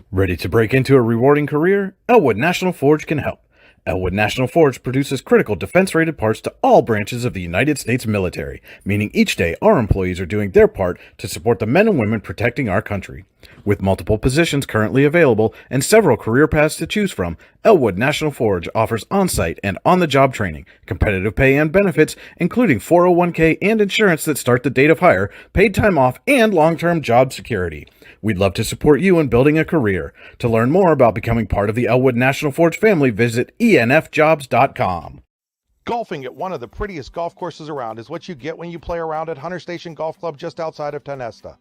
Ready to break into a rewarding career? Elwood National Forge can help. Elwood National Forge produces critical defense-rated parts to all branches of the United States military, meaning each day our employees are doing their part to support the men and women protecting our country. With multiple positions currently available and several career paths to choose from, Elwood National Forge offers on-site and on-the-job training, competitive pay and benefits, including 401k and insurance that start the date of hire, paid time off, and long-term job security. We'd love to support you in building a career. To learn more about becoming part of the Elwood National Forge family, visit enfjobs.com. Golfing at one of the prettiest golf courses around is what you get when you play around at Hunter Station Golf Club just outside of Tonesta.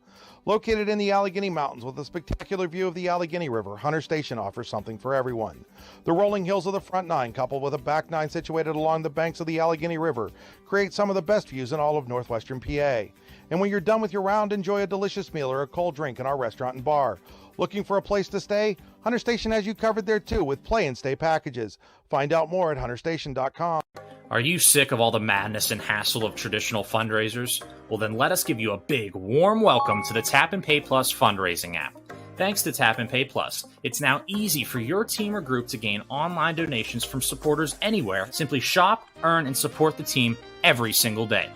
Located in the Allegheny Mountains with a spectacular view of the Allegheny River, Hunter Station offers something for everyone. The rolling hills of the front nine, coupled with a back nine situated along the banks of the Allegheny River, create some of the best views in all of northwestern PA. And when you're done with your round, enjoy a delicious meal or a cold drink in our restaurant and bar. Looking for a place to stay? Hunter Station has you covered there too with play and stay packages. Find out more at hunterstation.com. Are you sick of all the madness and hassle of traditional fundraisers? Well, then let us give you a big, warm welcome to the Tap and Pay Plus fundraising app. Thanks to Tap and Pay Plus, it's now easy for your team or group to gain online donations from supporters anywhere. Simply shop, earn, and support the team every single day.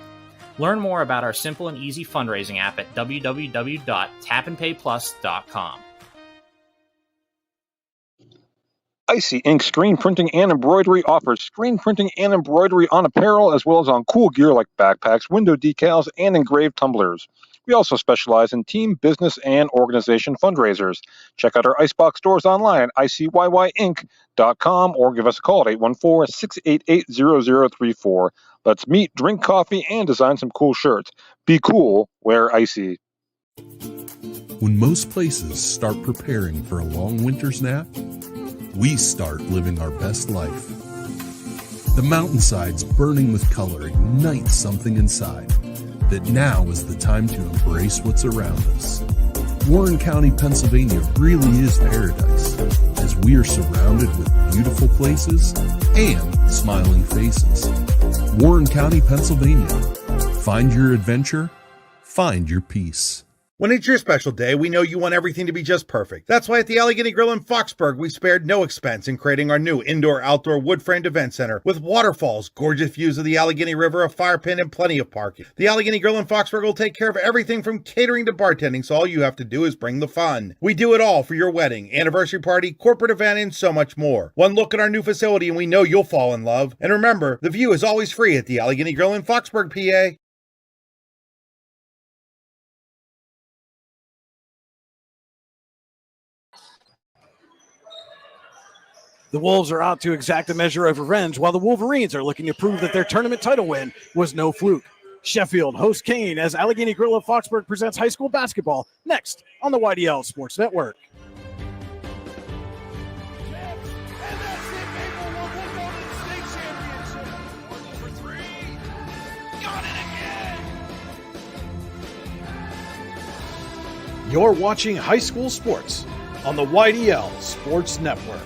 Learn more about our simple and easy fundraising app at www.tapandpayplus.com. Icy Ink Screen Printing and Embroidery offers screen printing and embroidery on apparel as well as on cool gear like backpacks, window decals, and engraved tumblers. We also specialize in team, business, and organization fundraisers. Check out our Icebox stores online at icyyyinc.com or give us a call at 814-688-0034. Let's meet, drink coffee, and design some cool shirts. Be cool, wear Icy. When most places start preparing for a long winter's nap, we start living our best life. The mountainsides burning with color ignite something inside that now is the time to embrace what's around us. Warren County, Pennsylvania really is paradise, as we are surrounded with beautiful places and smiling faces. Warren County, Pennsylvania. Find your adventure, find your peace. When it's your special day, we know you want everything to be just perfect. That's why at the Allegheny Grill in Foxburg, we spared no expense in creating our new indoor-outdoor wood-framed event center with waterfalls, gorgeous views of the Allegheny River, a fire pit, and plenty of parking. The Allegheny Grill in Foxburg will take care of everything from catering to bartending, so all you have to do is bring the fun. We do it all for your wedding, anniversary party, corporate event, and so much more. One look at our new facility and we know you'll fall in love. And remember, the view is always free at the Allegheny Grill in Foxburg, PA. The Wolves are out to exact a measure of revenge, while the Wolverines are looking to prove that their tournament title win was no fluke. Sheffield hosts Kane as Allegheny Grill of Foxburg presents high school basketball next on the YDL Sports Network. You're watching high school sports on the YDL Sports Network.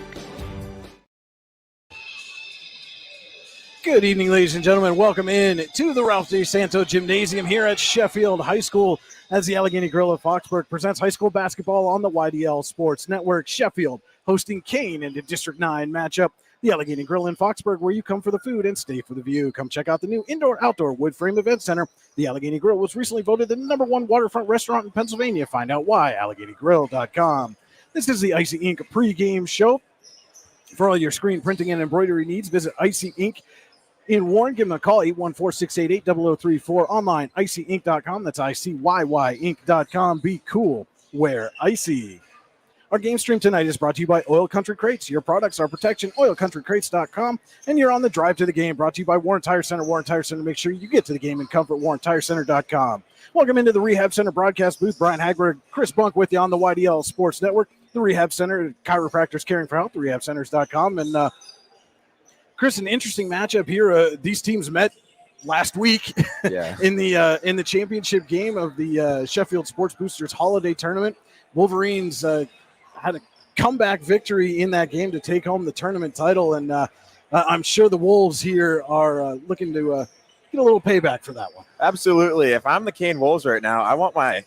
Good evening, ladies and gentlemen. Welcome in to the Ralph D. Santo Gymnasium here at Sheffield High School as the Allegheny Grill of Foxburg presents high school basketball on the YDL Sports Network. Sheffield hosting Kane in the District 9 matchup. The Allegheny Grill in Foxburg, where you come for the food and stay for the view. Come check out the new indoor-outdoor wood frame event center. The Allegheny Grill was recently voted the #1 waterfront restaurant in Pennsylvania. Find out why, AlleghenyGrill.com. This is the Icy Ink pregame show. For all your screen printing and embroidery needs, visit Icy Ink in Warren. Give them a call, 814-688-0034. Online, icyink.com. That's icyyyink.com. Be cool, wear icy. Our game stream tonight is brought to you by Oil Country Crates. Your products, our protection, oilcountrycrates.com. And you're on the drive to the game, brought to you by Warren Tire Center. Warren Tire Center, make sure you get to the game in comfort, warrentirecenter.com. Welcome into the Rehab Center broadcast booth. Brian Hagberg, Chris Bunk with you on the YDL Sports Network. The Rehab Center, chiropractors caring for health, rehabcenters.com. And Chris, an interesting matchup here. These teams met last week in the championship game of the Sheffield Sports Boosters Holiday Tournament. Wolverines had a comeback victory in that game to take home the tournament title, and I'm sure the Wolves here are looking to get a little payback for that one. Absolutely. If I'm the Kane Wolves right now, I want my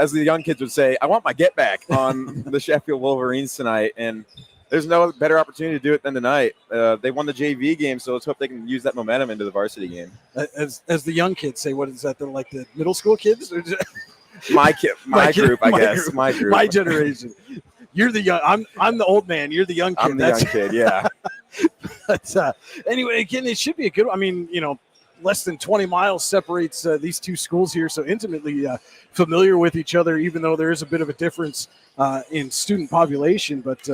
as the young kids would say, I want my get back on the Sheffield Wolverines tonight. And there's no better opportunity to do it than tonight. They won the JV game, so let's hope they can use that momentum into the varsity game. As the young kids say, what is that? They're like the middle school kids? My group, I guess. Group, my group. My generation. You're the young. I'm the old man. You're the young kid. I'm the young kid, yeah. But anyway, again, it should be a good. I mean, less than 20 miles separates these two schools here, so intimately familiar with each other, even though there is a bit of a difference in student population. But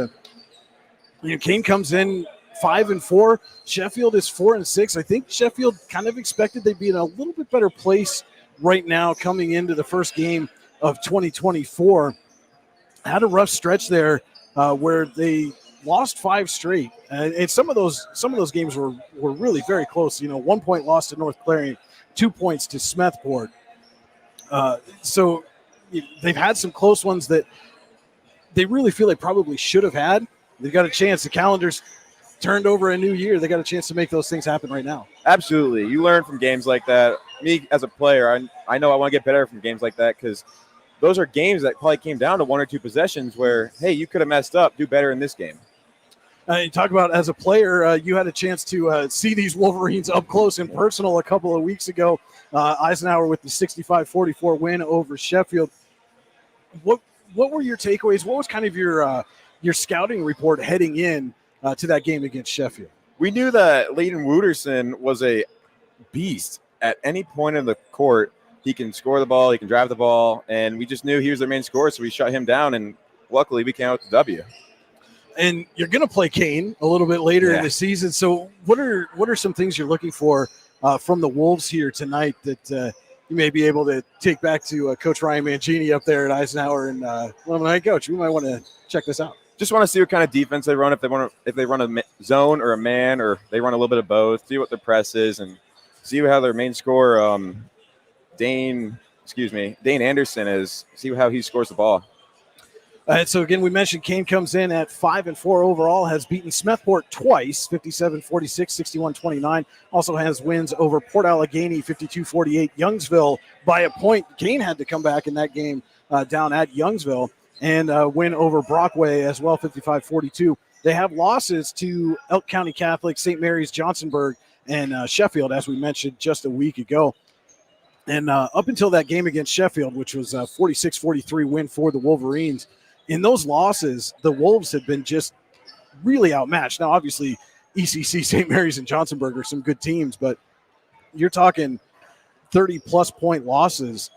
Kane comes in 5-4. Sheffield is 4-6. I think Sheffield kind of expected they'd be in a little bit better place right now coming into the first game of 2024. Had a rough stretch there where they lost 5 straight, and some of those games were really very close. 1 point loss to North Clarion, 2 points to Smethport. So they've had some close ones that they really feel they probably should have had. They've got a chance. The calendar's turned over a new year. They got a chance to make those things happen right now. Absolutely. You learn from games like that. Me as a player, I know I want to get better from games like that because those are games that probably came down to 1 or 2 possessions where, hey, you could have messed up. Do better in this game. You talk about as a player, you had a chance to see these Wolverines up close and personal a couple of weeks ago. Eisenhower with the 65-44 win over Sheffield. What were your takeaways? What was kind of your scouting report heading in to that game against Sheffield? We knew that Leighton Wooderson was a beast at any point in the court. He can score the ball, he can drive the ball, and we just knew he was their main scorer, so we shut him down, and luckily we came out with the W. And you're going to play Kane a little bit later in the season. So what are some things you're looking for from the Wolves here tonight that you may be able to take back to Coach Ryan Mancini up there at Eisenhower? And hey, Coach, we might want to check this out. Just want to see what kind of defense they run. If they run a zone or a man, or they run a little bit of both. See what their press is, and see how their main scorer, Dane Anderson is. See how he scores the ball. So, again, we mentioned Kane comes in at 5-4 overall, has beaten Smethport twice, 57-46, 61-29. Also has wins over Port Allegheny, 52-48. Youngsville by a point. Kane had to come back in that game down at Youngsville and win over Brockway as well, 55-42. They have losses to Elk County Catholic, St. Mary's, Johnsonburg, and Sheffield, as we mentioned just a week ago. And up until that game against Sheffield, which was a 46-43 win for the Wolverines, in those losses, the Wolves have been just really outmatched. Now, obviously, ECC, St. Mary's, and Johnsonburg are some good teams, but you're talking 30-plus point losses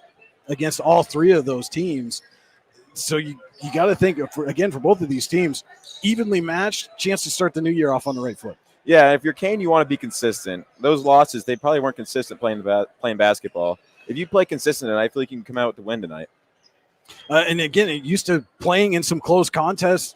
against all 3 of those teams. So you got to think, for both of these teams, evenly matched, chance to start the new year off on the right foot. Yeah, if you're Kane, you want to be consistent. Those losses, they probably weren't consistent playing basketball. If you play consistent tonight, I feel like you can come out with the win tonight. And again, it used to playing in some close contests.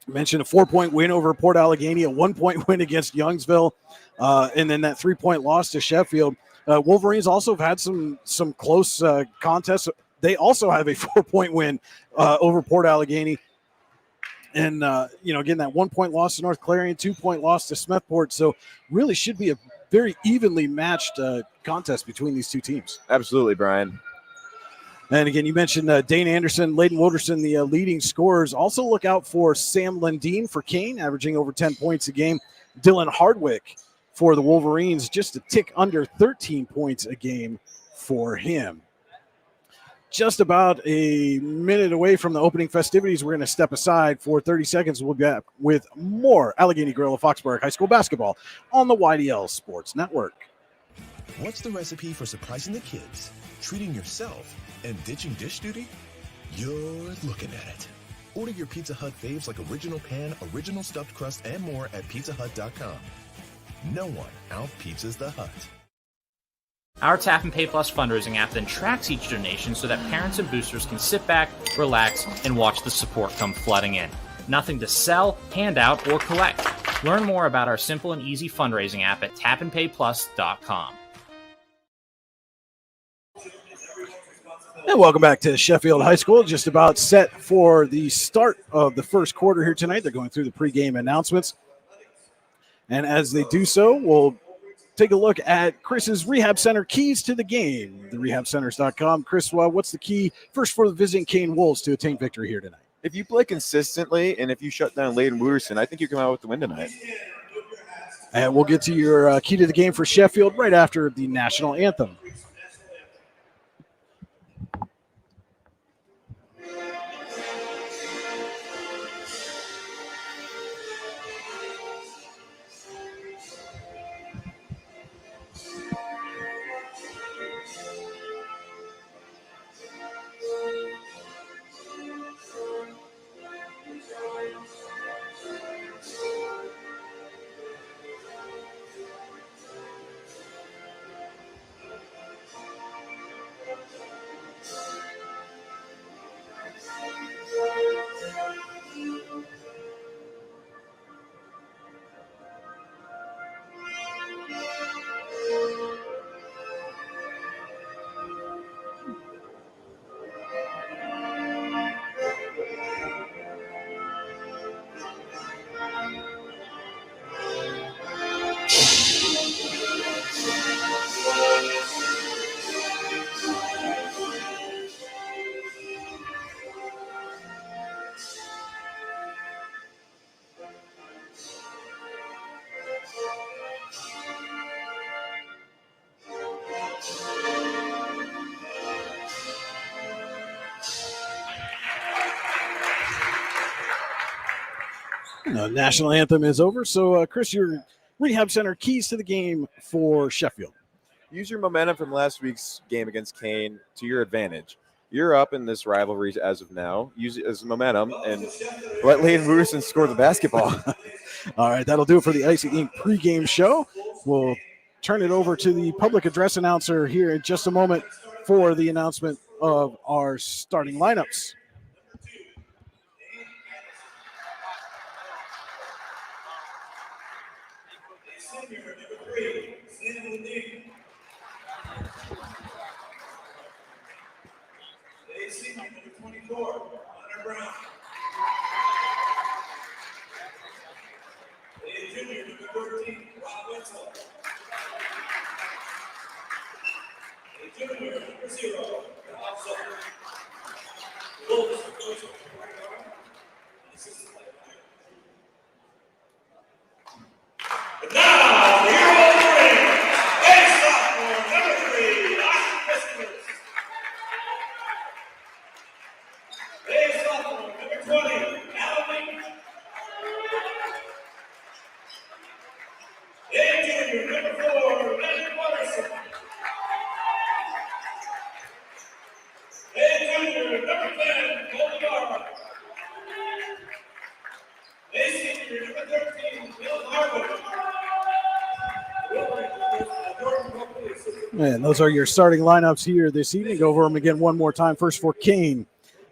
I mentioned a 4-point win over Port Allegheny, a 1-point win against Youngsville, and then that 3-point loss to Sheffield. Wolverines also have had some close contests. They also have a 4-point win over Port Allegheny. And, again, that 1-point loss to North Clarion, 2-point loss to Smethport. So really should be a very evenly matched contest between these two teams. Absolutely, Brian. And again, you mentioned Dane Anderson, Leighton Wooderson, the leading scorers. Also look out for Sam Lundeen for Kane, averaging over 10 points a game. Dylan Hardwick for the Wolverines, just a tick under 13 points a game for him. Just about a minute away from the opening festivities. We're going to step aside for 30 seconds. We'll be back with more Allegheny Gorilla Foxburg High School basketball on the YDL Sports Network. What's the recipe for surprising the kids, treating yourself, and ditching dish duty? You're looking at it. Order your Pizza Hut faves like original pan, original stuffed crust, and more at pizzahut.com. No one out-pizzas the Hut. Our Tap and Pay Plus fundraising app then tracks each donation so that parents and boosters can sit back, relax, and watch the support come flooding in. Nothing to sell, hand out, or collect. Learn more about our simple and easy fundraising app at tapandpayplus.com. And welcome back to Sheffield High School. Just about set for the start of the first quarter here tonight. They're going through the pregame announcements. And as they do so, we'll take a look at Chris's Rehab Center keys to the game, therehabcenters.com. Chris, what's the key first for the visiting Kane Wolves to attain victory here tonight? If you play consistently and if you shut down Layden Wooderson, I think you come out with the win tonight. And we'll get to your key to the game for Sheffield right after the national anthem. The national anthem is over. So, Chris, your Rehab Center keys to the game for Sheffield. Use your momentum from last week's game against Kane to your advantage. You're up in this rivalry as of now. Use it as momentum and let Layden Wooderson score the basketball. All right, that'll do it for the Icy Inc. pregame show. We'll turn it over to the public address announcer here in just a moment for the announcement of our starting lineups. Number 24, Hunter Brown. Junior, number 13, Rob Wetzel. Junior, number 0, Rob Zucker. Wolves, coach of the right arm, and assistant by and now, here on the ring, a sophomore, number 3, Austin Christmas. A sophomore, number 20, Alan. A junior, number 4, Landon Watterson. A junior, number 10, Colby Garber. A senior, number 13, Bill Harwood. And those are your starting lineups here this evening. Go over them again one more time. First for Kane,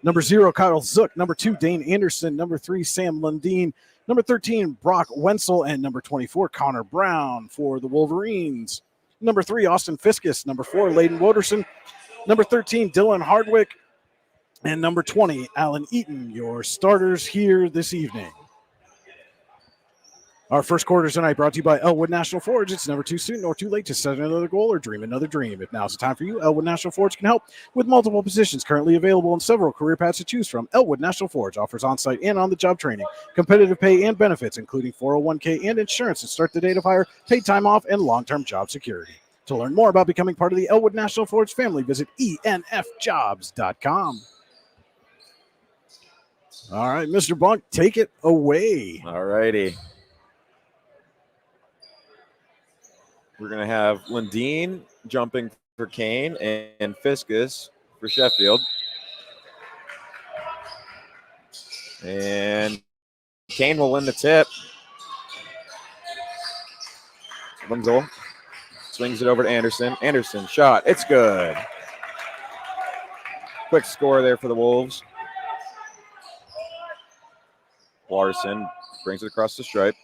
number 0, Kyle Zook. Number 2, Dane Anderson. Number 3, Sam Lundeen. Number 13, Brock Wenzel. And number 24, Connor Brown for the Wolverines. Number 3, Austin Fiskus. Number 4, Layden Wooderson. Number 13, Dylan Hardwick. And number 20, Alan Eaton, your starters here this evening. Our first quarter tonight brought to you by Elwood National Forge. It's never too soon nor too late to set another goal or dream another dream. If now's the time for you, Elwood National Forge can help with multiple positions currently available and several career paths to choose from. Elwood National Forge offers on-site and on-the-job training, competitive pay and benefits, including 401k and insurance to start the date of hire, paid time off, and long-term job security. To learn more about becoming part of the Elwood National Forge family, visit enfjobs.com. All right, Mr. Bunk, take it away. All righty. We're going to have Lundeen jumping for Kane and Fiskus for Sheffield. And Kane will win the tip. Wenzel swings it over to Anderson. Anderson shot. It's good. Quick score there for the Wolves. Watterson brings it across the stripe.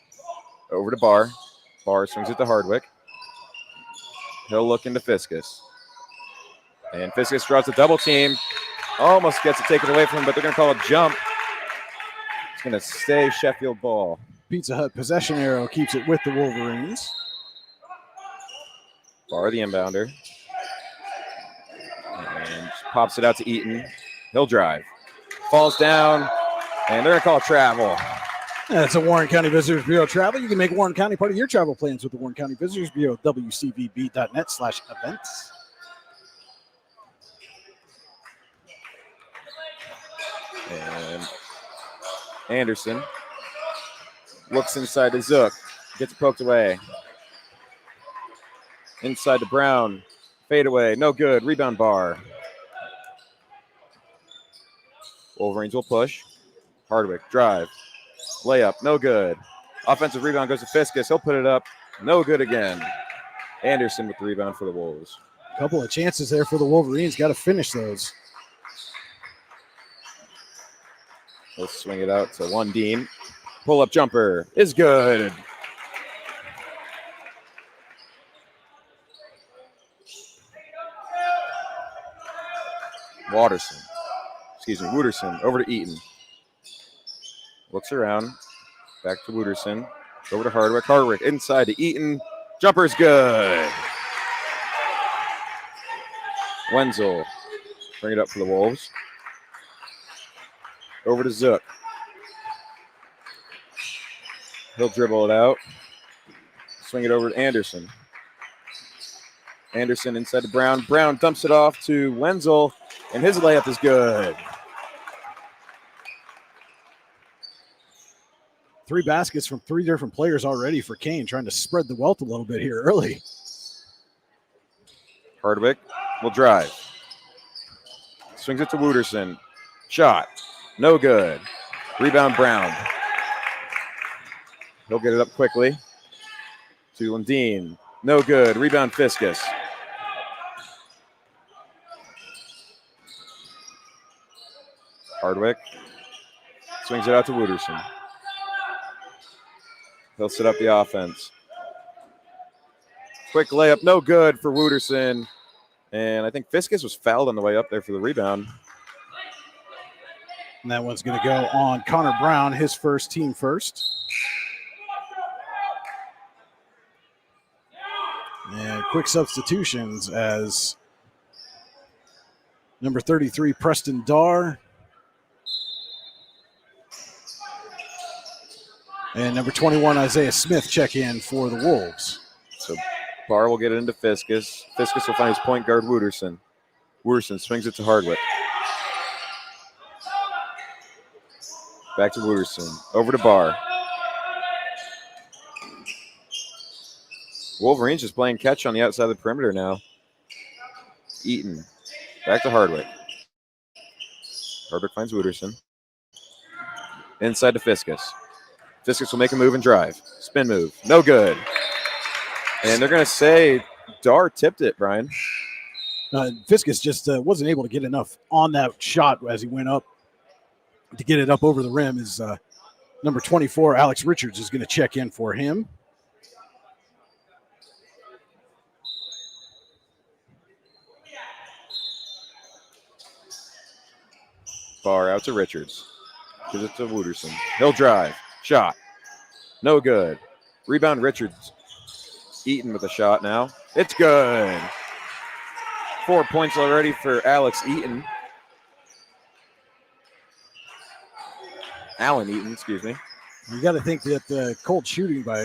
Over to Barr. Barr swings it to Hardwick. He'll look into Fiskus. And Fiskus draws a double team. Almost gets it taken away from him, but they're going to call a jump. It's going to stay Sheffield ball. Pizza Hut possession arrow keeps it with the Wolverines. Barr, the inbounder. And pops it out to Eaton. He'll drive. Falls down, and they're going to call travel. That's a Warren County Visitors Bureau travel. You can make Warren County part of your travel plans with the Warren County Visitors Bureau, wcvb.net/events. And Anderson looks inside to Zook. Gets poked away. Inside to Brown. Fade away. No good. Rebound Barr. Wolverines will push. Hardwick. Drive. Layup. No good. Offensive rebound goes to Fiskus. He'll put it up. No good again. Anderson with the rebound for the Wolves. A couple of chances there for the Wolverines. Got to finish those. He'll swing it out to Lundeen. Pull-up jumper is good. Wooderson over to Eaton. Looks around. Back to Wooderson. Over to Hardwick. Hardwick inside to Eaton. Jumper's good. Wenzel. Bring it up for the Wolves. Over to Zook. He'll dribble it out. Swing it over to Anderson. Anderson inside to Brown. Brown dumps it off to Wenzel, and his layup is good. 3 baskets from 3 different players already for Kane, trying to spread the wealth a little bit here early. Hardwick will drive. Swings it to Wooderson. Shot. No good. Rebound Brown. He'll get it up quickly to Lundeen. No good. Rebound Fiskus. Hardwick swings it out to Wooderson. He'll set up the offense. Quick layup, no good for Wooderson. And I think Fiskus was fouled on the way up there for the rebound. And that one's going to go on Connor Brown, his first, team first. And quick substitutions as number 33, Preston Darr. And number 21, Isaiah Smith, check in for the Wolves. So Barr will get it into Fiskus. Fiskus will find his point guard, Wooderson. Wooderson swings it to Hardwick. Back to Wooderson. Over to Barr. Wolverines just playing catch on the outside of the perimeter now. Eaton. Back to Hardwick. Hardwick finds Wooderson. Inside to Fiskus. Fiskus will make a move and drive. Spin move. No good. And they're going to say Darr tipped it, Brian. Fiskus just wasn't able to get enough on that shot as he went up to get it up over the rim. Is number 24, Alex Richards, is going to check in for him. Barr out to Richards. Gives it to Wooderson. He'll drive. Shot. No good. Rebound Richards. Eaton with a shot now. It's good. 4 points already for Alex Eaton. Alan Eaton, excuse me. You got to think that the cold shooting by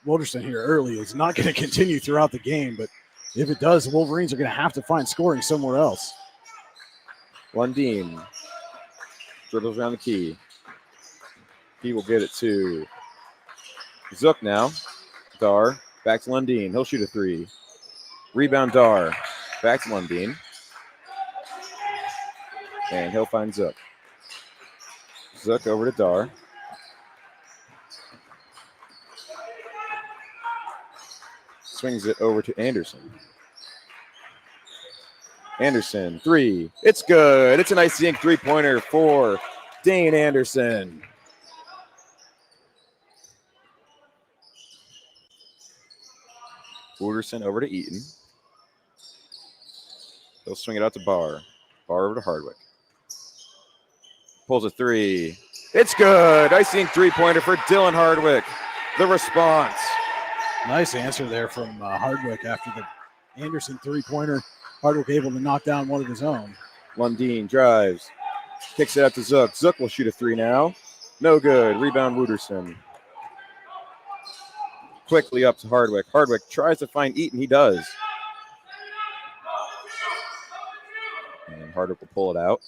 Wooderson here early is not going to continue throughout the game, but if it does, the Wolverines are going to have to find scoring somewhere else. Lundeen dribbles around the key. He will get it to Zook now. Darr back to Lundeen. He'll shoot a 3. Rebound Darr. Back to Lundeen. And he'll find Zook. Zook over to Darr. Swings it over to Anderson. Anderson, 3. It's good. It's an icy ink 3-pointer for Dane Anderson. Wooderson over to Eaton. He'll swing it out to Barr. Barr over to Hardwick. Pulls a 3. It's good. Icy ink 3-pointer for Dylan Hardwick. The response. Nice answer there from Hardwick after the Anderson three-pointer. Hardwick able to knock down one of his own. Lundeen drives. Kicks it out to Zook. Zook will shoot a three now. No good. Rebound Wooderson. Quickly up to Hardwick. Hardwick tries to find Eaton. He does. And Hardwick will pull it out.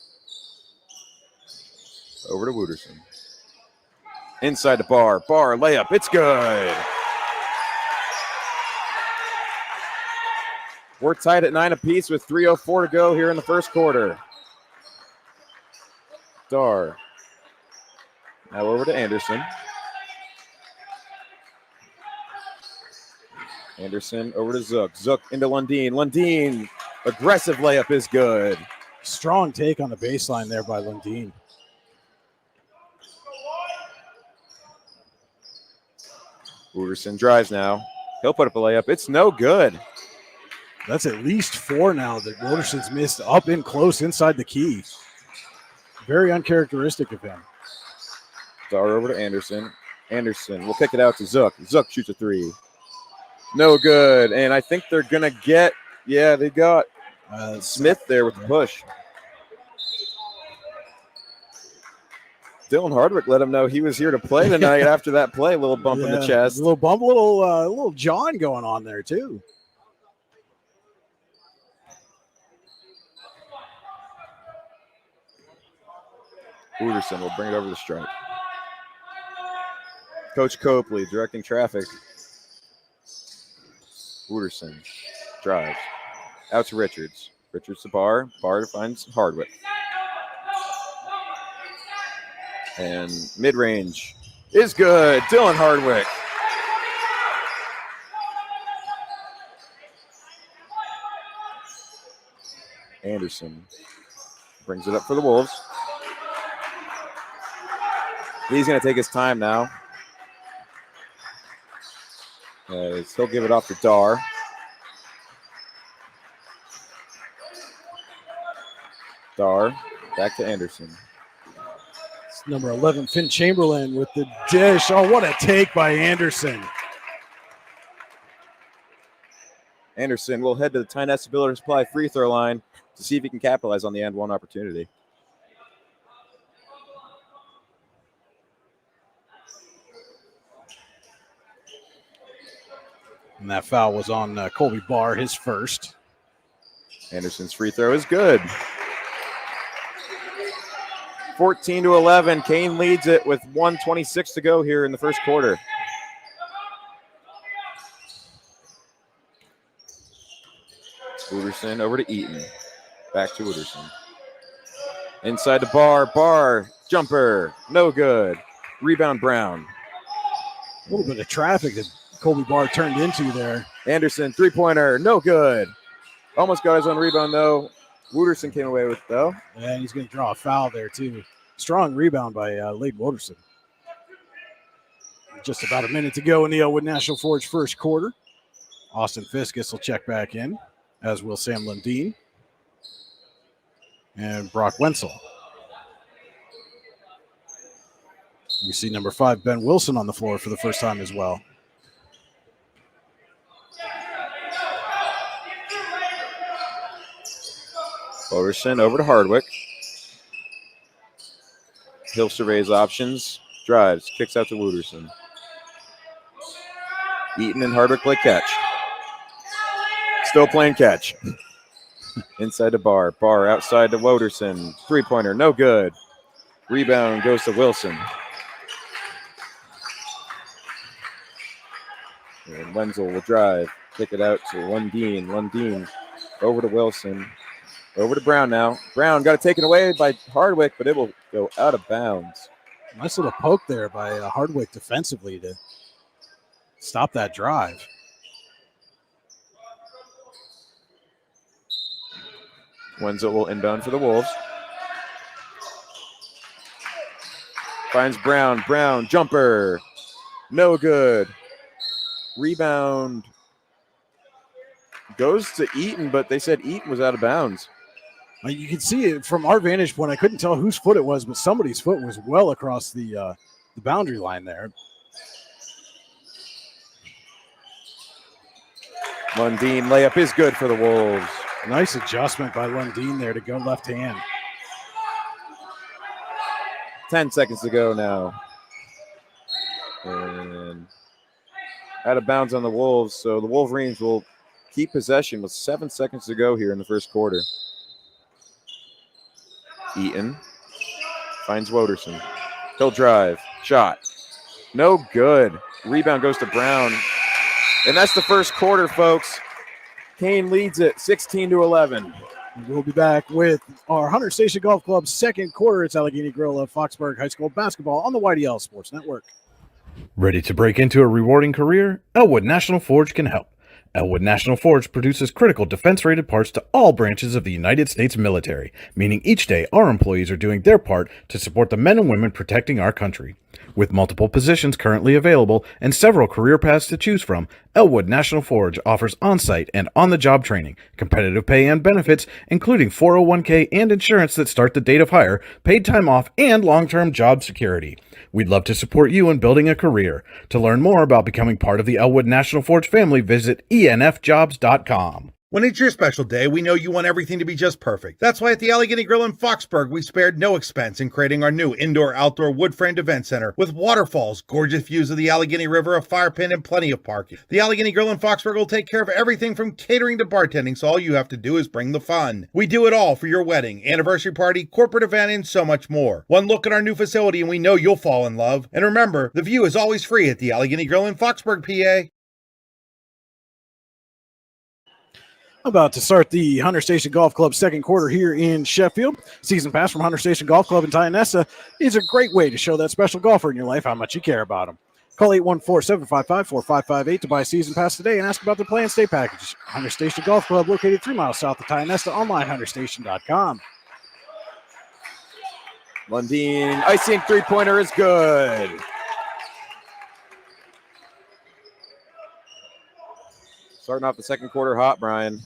Over to Wooderson. Inside the bar. Bar layup. It's good. We're tied at 9 apiece with 3:04 to go here in the first quarter. Dar. Now over to Anderson. Anderson over to Zook. Zook into Lundeen. Lundeen. Aggressive layup is good. Strong take on the baseline there by Lundeen. Wooderson drives now. He'll put up a layup. It's no good. That's at least 4 now that Wooderson's missed up in close inside the key. Very uncharacteristic of him. Dar over to Anderson. Anderson will kick it out to Zook. Zook shoots a three. No good. And I think they're going to get, they got Smith there with the push. Dylan Hardwick let him know he was here to play tonight after that play. A little bump in the chest. A little bump, little John going on there too. Wooderson will bring it over the stripe. Coach Copley directing traffic. Wooderson drives. Out to Richards. Richards to Barr. Barr finds Hardwick. And mid-range is good. Dylan Hardwick. Anderson brings it up for the Wolves. He's going to take his time now. He'll give it off to Dar. Dar back to Anderson. It's number 11, Finn Chamberlain with the dish. Oh, what a take by Anderson. Anderson will head to the Tynesta Builder Supply free throw line to see if he can capitalize on the end one opportunity. And that foul was on Colby Barr, his first. Anderson's free throw is good. 14-11. Kane leads it with 1:26 to go here in the first quarter. Wooderson over to Eaton. Back to Wooderson. Inside the Barr. Barr. Jumper. No good. Rebound Brown. A little bit of traffic that Colby Barr turned into there. Anderson, three-pointer. No good. Almost got his own rebound, though. Wooderson came away with it, though. And he's going to draw a foul there, too. Strong rebound by Lade Wooderson. Just about a minute to go in the Elwood National Forge first quarter. Austin Fiskus will check back in, as will Sam Lundeen and Brock Wenzel. We see number 5, Ben Wilson, on the floor for the first time as well. Wooderson over to Hardwick. He'll survey his options. Drives. Kicks out to Wooderson. Eaton and Hardwick play catch. Still playing catch. Inside the Barr. Barr outside to Wooderson. Three-pointer. No good. Rebound goes to Wilson. And Wenzel will drive. Kick it out to Lundeen. Lundeen over to Wilson. Over to Brown now. Brown got it taken away by Hardwick, but it will go out of bounds. Nice little poke there by Hardwick defensively to stop that drive. Wenzel will inbound for the Wolves. Finds Brown. Brown, jumper. No good. Rebound goes to Eaton, but they said Eaton was out of bounds. You can see it from our vantage point. I couldn't tell whose foot it was, but somebody's foot was well across the boundary line there. Lundeen layup is good for the Wolves. Nice adjustment by Lundeen there to go left hand. 10 seconds to go now. And out of bounds on the Wolves, so the Wolverines will keep possession with 7 seconds to go here in the first quarter. Eaton finds Woderson. He'll drive. Shot. No good. Rebound goes to Brown. And that's the first quarter, folks. Kane leads it 16-11. We'll be back with our Hunter Station Golf Club second quarter. It's Allegheny Grill of Foxburg High School basketball on the YDL Sports Network. Ready to break into a rewarding career? Elwood National Forge can help. Elwood National Forge produces critical defense-rated parts to all branches of the United States military, meaning each day our employees are doing their part to support the men and women protecting our country. With multiple positions currently available and several career paths to choose from, Elwood National Forge offers on-site and on-the-job training, competitive pay and benefits, including 401k and insurance that start the date of hire, paid time off, and long-term job security. We'd love to support you in building a career. To learn more about becoming part of the Elwood National Forge family, visit enfjobs.com. When it's your special day, we know you want everything to be just perfect. That's why at the Allegheny Grill in Foxburg, we spared no expense in creating our new indoor-outdoor wood-framed event center with waterfalls, gorgeous views of the Allegheny River, a fire pit, and plenty of parking. The Allegheny Grill in Foxburg will take care of everything from catering to bartending, so all you have to do is bring the fun. We do it all for your wedding, anniversary party, corporate event, and so much more. One look at our new facility and we know you'll fall in love. And remember, the view is always free at the Allegheny Grill in Foxburg, PA. About to start the Hunter Station Golf Club second quarter here in Sheffield. Season pass from Hunter Station Golf Club in Tionesta is a great way to show that special golfer in your life how much you care about them. Call 814-755-4558 to buy a season pass today and ask about the play and stay package. Hunter Station Golf Club, located 3 miles south of Tionesta, online hunterstation.com. Lundeen, icing three-pointer is good. Starting off the second quarter hot, Brian.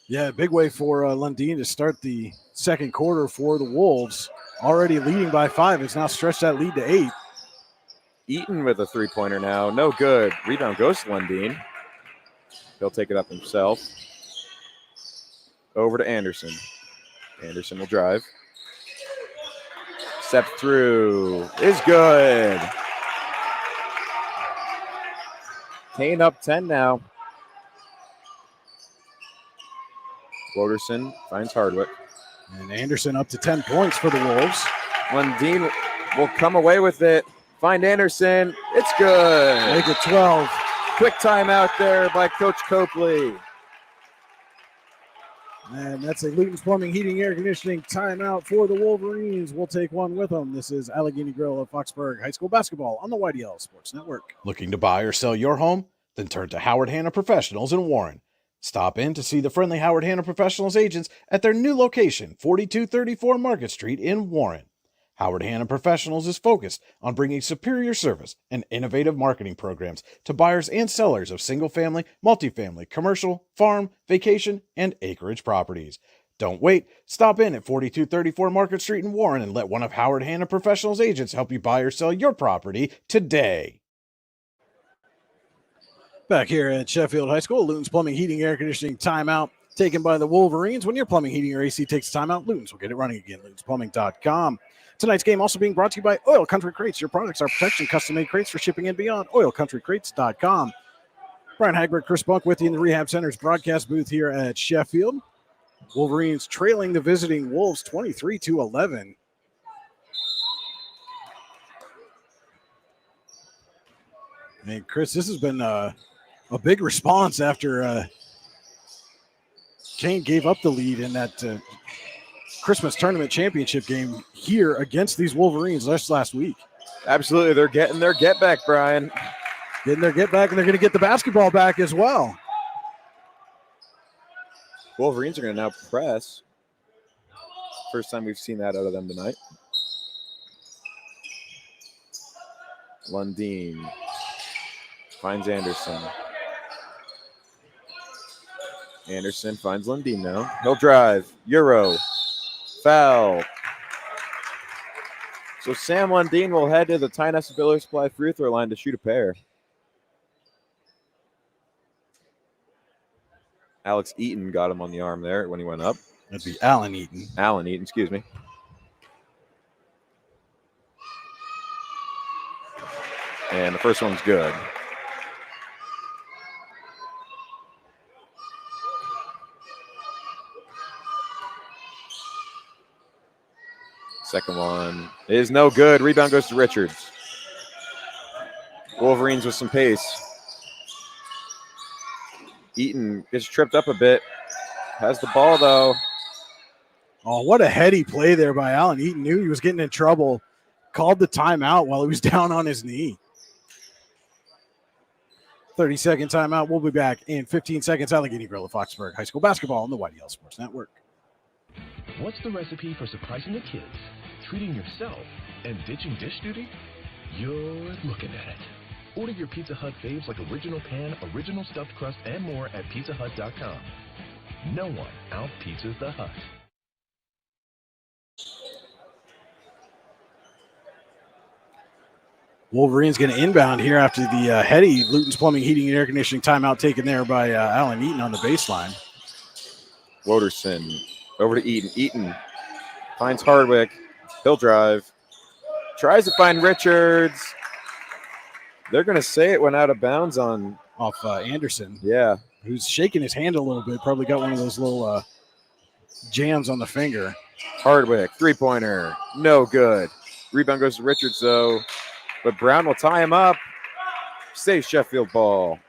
Yeah, big way for Lundeen to start the second quarter for the Wolves. Already leading by 5. It's now stretched that lead to 8. Eaton with a three-pointer now. No good. Rebound goes to Lundeen. He'll take it up himself. Over to Anderson. Anderson will drive. Step through. Is good. Kane up 10 now. Woderson finds Hardwick. And Anderson up to 10 points for the Wolves. Lundeen will come away with it. Find Anderson. It's good. Make it 12. Quick timeout there by Coach Copley. And that's a Luton's Plumbing, Heating, Air Conditioning timeout for the Wolverines. We'll take one with them. This is Allegheny Grill of Foxburg High School basketball on the YDL Sports Network. Looking to buy or sell your home? Then turn to Howard Hanna Professionals in Warren. Stop in to see the friendly Howard Hanna Professionals agents at their new location, 4234 Market Street in Warren. Howard Hanna Professionals is focused on bringing superior service and innovative marketing programs to buyers and sellers of single-family, multifamily, commercial, farm, vacation, and acreage properties. Don't wait. Stop in at 4234 Market Street in Warren and let one of Howard Hanna Professionals agents help you buy or sell your property today. Back here at Sheffield High School, Luton's Plumbing, Heating, Air Conditioning timeout taken by the Wolverines. When your plumbing, heating, or AC takes timeout, Luton's will get it running again. LutonsPlumbing.com. Tonight's game also being brought to you by Oil Country Crates. Your products are protection, custom-made crates for shipping and beyond. OilCountryCrates.com. Brian Hagberg, Chris Bunk with you in the Rehab Center's broadcast booth here at Sheffield. Wolverines trailing the visiting Wolves 23-11. And Chris, this has been a big response after Kane gave up the lead in that Christmas tournament championship game here against these Wolverines last week. Absolutely. They're getting their get back, Brian. Getting their get back, and they're going to get the basketball back as well. Wolverines are going to now press. First time we've seen that out of them tonight. Lundeen finds Anderson. Anderson finds Lundeen now. He'll drive. Euro. Foul. So Sam Lundeen will head to the Tionesta Builder Supply free throw line to shoot a pair. Alex Eaton got him on the arm there when he went up. That'd be Alan Eaton. Alan Eaton, excuse me. And the first one's good. Second one is no good. Rebound goes to Richards. Wolverines with some pace. Eaton gets tripped up a bit. Has the ball, though. Oh, what a heady play there by Alan Eaton. Knew he was getting in trouble. Called the timeout while he was down on his knee. 30-second timeout. We'll be back in 15 seconds. Allegheny Grill of Foxburg High School basketball on the YDL Sports Network. What's the recipe for surprising the kids, treating yourself, and ditching dish duty? You're looking at it. Order your Pizza Hut faves like original pan, original stuffed crust, and more at pizzahut.com. No one out-pizzas the Hut. Wolverines going to inbound here after the heady Luton's Plumbing, Heating, and Air Conditioning timeout taken there by Alan Eaton on the baseline. Woderson over to Eaton. Eaton finds Hardwick. He'll drive. Tries to find Richards. They're going to say it went out of bounds on off Anderson. Yeah. Who's shaking his hand a little bit. Probably got one of those little jams on the finger. Hardwick, three-pointer. No good. Rebound goes to Richards, though. But Brown will tie him up. Safe Sheffield ball.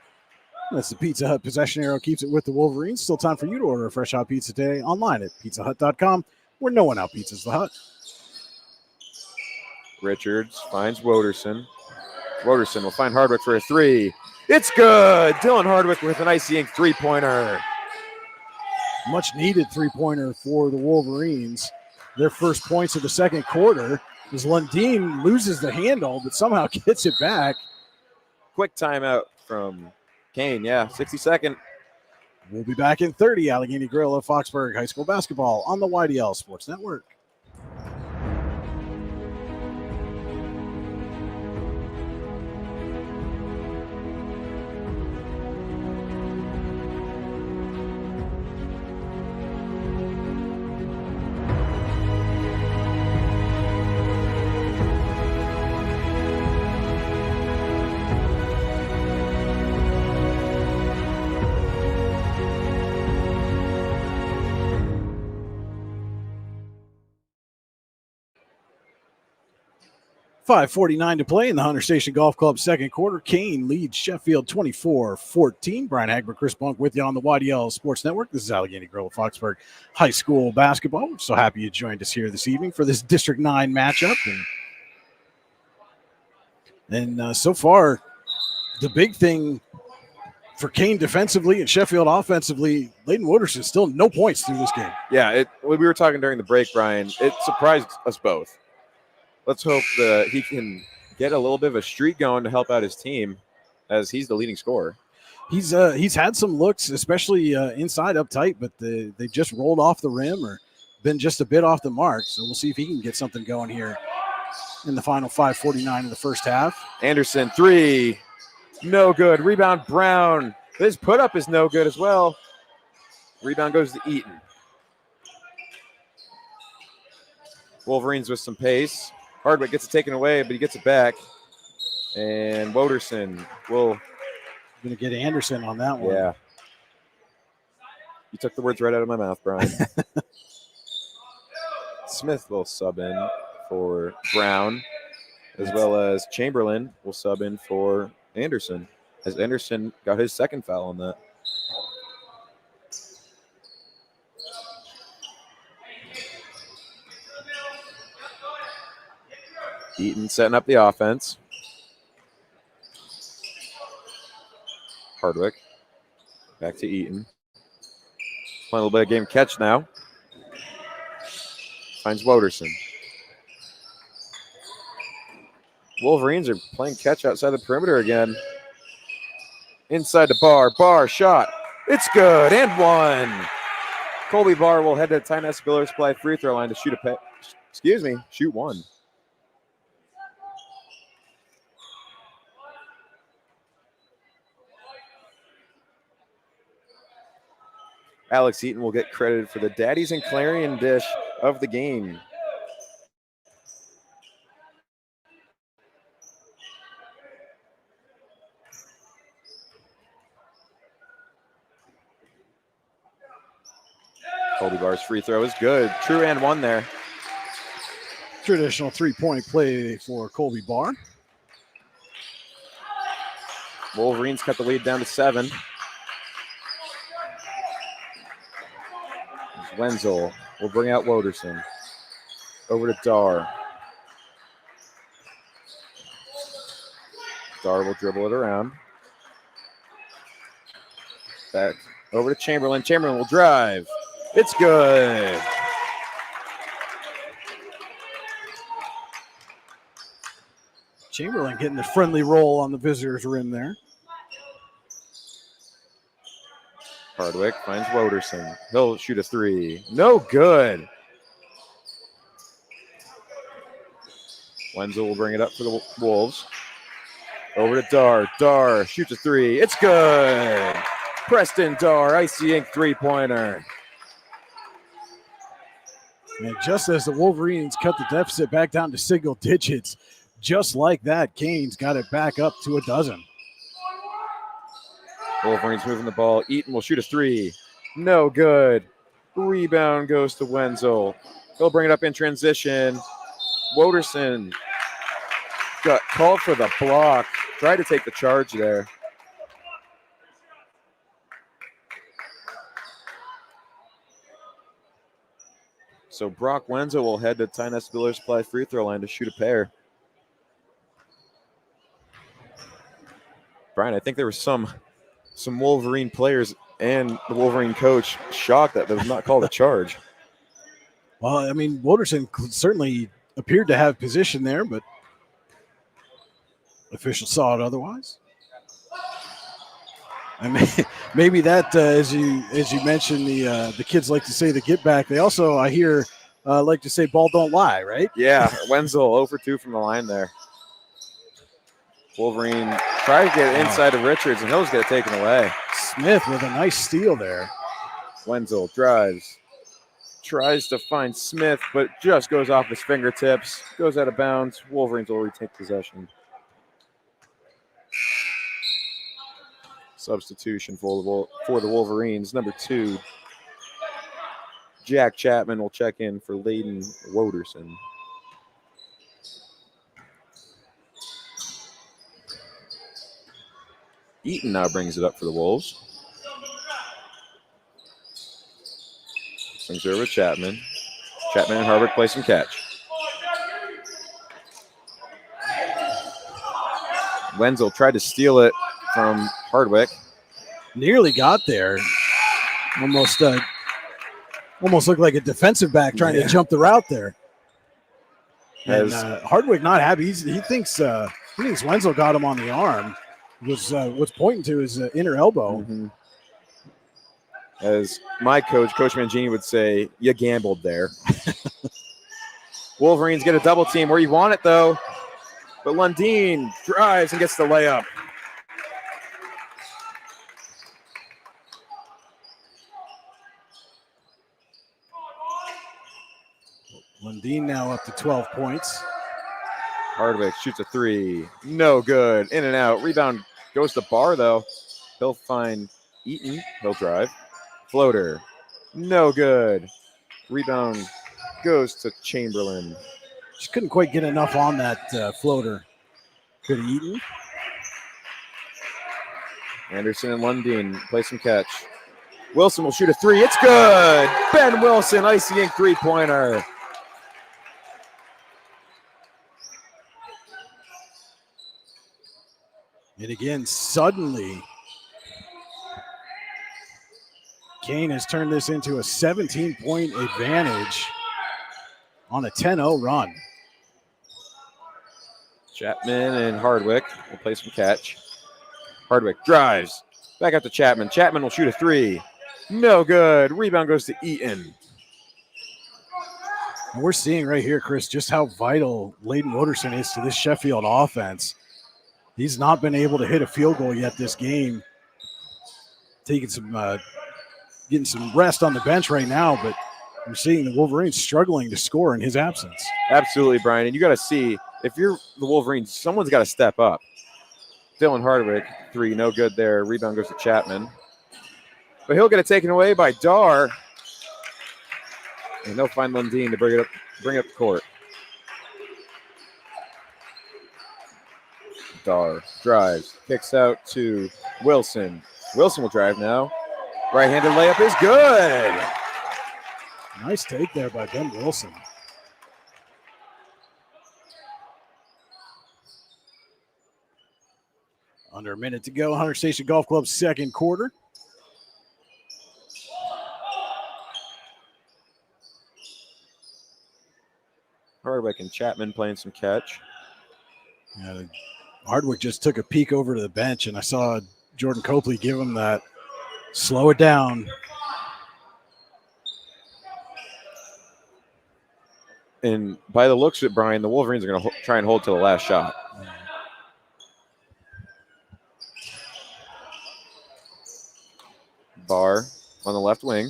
That's the Pizza Hut possession arrow. Keeps it with the Wolverines. Still time for you to order a fresh hot pizza today online at pizzahut.com, where no one out-pizzas the Hut. Richards finds Woderson. Woderson will find Hardwick for a three. It's good. Dylan Hardwick with an icy ink three-pointer. Much needed three-pointer for the Wolverines. Their first points of the second quarter as Lundeen loses the handle, but somehow gets it back. Quick timeout from Kane. Yeah, 60-second. We'll be back in 30. Allegheny Grill of Foxburg High School basketball on the YDL Sports Network. .5:49 to play in the Hunter Station Golf Club second quarter. Kane leads Sheffield 24-14. Brian Hagberg, Chris Bunk with you on the YDL Sports Network. This is Allegheny Grill of Foxburg High School basketball. We're so happy you joined us here this evening for this District 9 matchup. And so far, the big thing for Kane defensively and Sheffield offensively, Layden Wooderson still no points through this game. Yeah, we were talking during the break, Brian. It surprised us both. Let's hope that he can get a little bit of a streak going to help out his team, as he's the leading scorer. He's had some looks, especially inside up tight, but they just rolled off the rim or been just a bit off the mark. So we'll see if he can get something going here in the final 5:49 of the first half. Anderson, three. No good. Rebound, Brown. His put-up is no good as well. Rebound goes to Eaton. Wolverines with some pace. Hardwick gets it taken away, but he gets it back. And Woderson will... Going to get Anderson on that one. Yeah. You took the words right out of my mouth, Brian. Smith will sub in for Brown, as well as Chamberlain will sub in for Anderson, as Anderson got his second foul on that. Eaton setting up the offense. Hardwick. Back to Eaton. Playing a little bit of game catch now. Finds Woderson. Wolverines are playing catch outside the perimeter again. Inside the bar. Barr shot. It's good. And one. Colby Barr will head to the Tyne Spiller Supply free throw line to shoot one. Alex Eaton will get credited for the Daddies and Clarion dish of the game. Colby Barr's free throw is good. True and one there. Traditional three-point play for Colby Barr. Wolverines cut the lead down to 7. Wenzel will bring out Woderson. Over to Dar. Dar will dribble it around. Back over to Chamberlain. Chamberlain will drive. It's good. Chamberlain getting the friendly roll on the visitors' rim there. Hardwick finds Woderson. He'll shoot a 3. No good. Wenzel will bring it up for the Wolves. Over to Dar. Dar shoots a 3. It's good. Preston Dar, Icy Ink three-pointer. And just as the Wolverines cut the deficit back down to single digits, just like that, Kane's got it back up to 12. Wolverines moving the ball. Eaton will shoot a 3. No good. Rebound goes to Wenzel. He'll bring it up in transition. Woderson got called for the block. Tried to take the charge there. So Brock Wenzel will head to Tynes Spiller Supply free throw line to shoot a pair. Brian, I think there was some Wolverine players and the Wolverine coach shocked that was not called a charge. Well, I mean, Woderson certainly appeared to have position there, but officials saw it otherwise. I mean, maybe that, as you mentioned, the kids like to say the get back. They also, I hear, like to say ball don't lie, right? Yeah, Wenzel 0 for 2 from the line there. Wolverine tried to get inside of Richards, and he'll just get it taken away. Smith with a nice steal there. Wenzel drives, tries to find Smith, but just goes off his fingertips, goes out of bounds. Wolverines will retake possession. Substitution for the Wolverines. Number 2, Jack Chapman will check in for Layden Woderson. Eaton now brings it up for the Wolves. Brings it over to Chapman. Chapman and Hardwick play some catch. Wenzel tried to steal it from Hardwick. Nearly got there. Almost looked like a defensive back trying to jump the route there. And Hardwick not happy. He thinks Wenzel got him on the arm. What's pointing to his inner elbow. Mm-hmm. As my coach Mangini, would say, you gambled there. Wolverines get a double team where you want it, though. But Lundeen drives and gets the layup. Lundeen now up to 12 points. Hardwick shoots a 3. No good. In and out. Rebound goes to Barr, though. He'll find Eaton. He'll drive. Floater. No good. Rebound goes to Chamberlain. Just couldn't quite get enough on that floater. Could have eaten. Anderson and Lundeen play some catch. Wilson will shoot a 3. It's good. Ben Wilson, Icy Ink three-pointer. And again, suddenly, Kane has turned this into a 17-point advantage on a 10-0 run. Chapman and Hardwick will play some catch. Hardwick drives. Back out to Chapman. Chapman will shoot a 3. No good. Rebound goes to Eaton. And we're seeing right here, Chris, just how vital Layden Woderson is to this Sheffield offense. He's not been able to hit a field goal yet this game. Taking some getting some rest on the bench right now, but you're seeing the Wolverines struggling to score in his absence. Absolutely, Brian. And you got to see, if you're the Wolverines, someone's got to step up. Dylan Hardwick, 3, no good there. Rebound goes to Chapman. But he'll get it taken away by Dar. And they'll find Lundeen to bring up the court. Dar drives, kicks out to Wilson. Wilson will drive now. Right-handed layup is good. Nice take there by Ben Wilson. Under a minute to go, Hunter Station Golf Club's second quarter. Hardwick and Chapman playing some catch. Yeah, Hardwick just took a peek over to the bench, and I saw Jordan Copley give him that slow it down. And by the looks of it, Brian, the Wolverines are going to try and hold to the last shot. Barr on the left wing.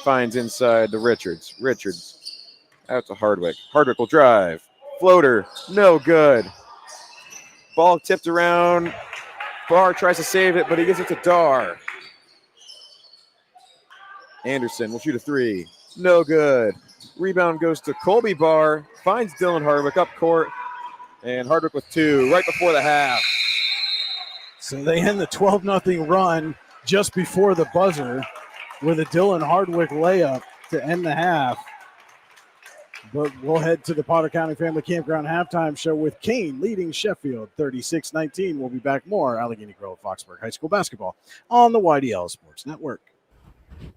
Finds inside to Richards. Richards out to Hardwick. Hardwick will drive. Floater, no good. Ball tipped around. Barr tries to save it, but he gives it to Dar. Anderson will shoot a 3. No good. Rebound goes to Colby Barr. Finds Dylan Hardwick up court. And Hardwick with 2 right before the half. So they end the 12-0 run just before the buzzer with a Dylan Hardwick layup to end the half. But we'll head to the Potter County Family Campground halftime show with Kane leading Sheffield 36-19. We'll be back more Allegheny Grove Foxburg High School basketball on the YDL Sports Network.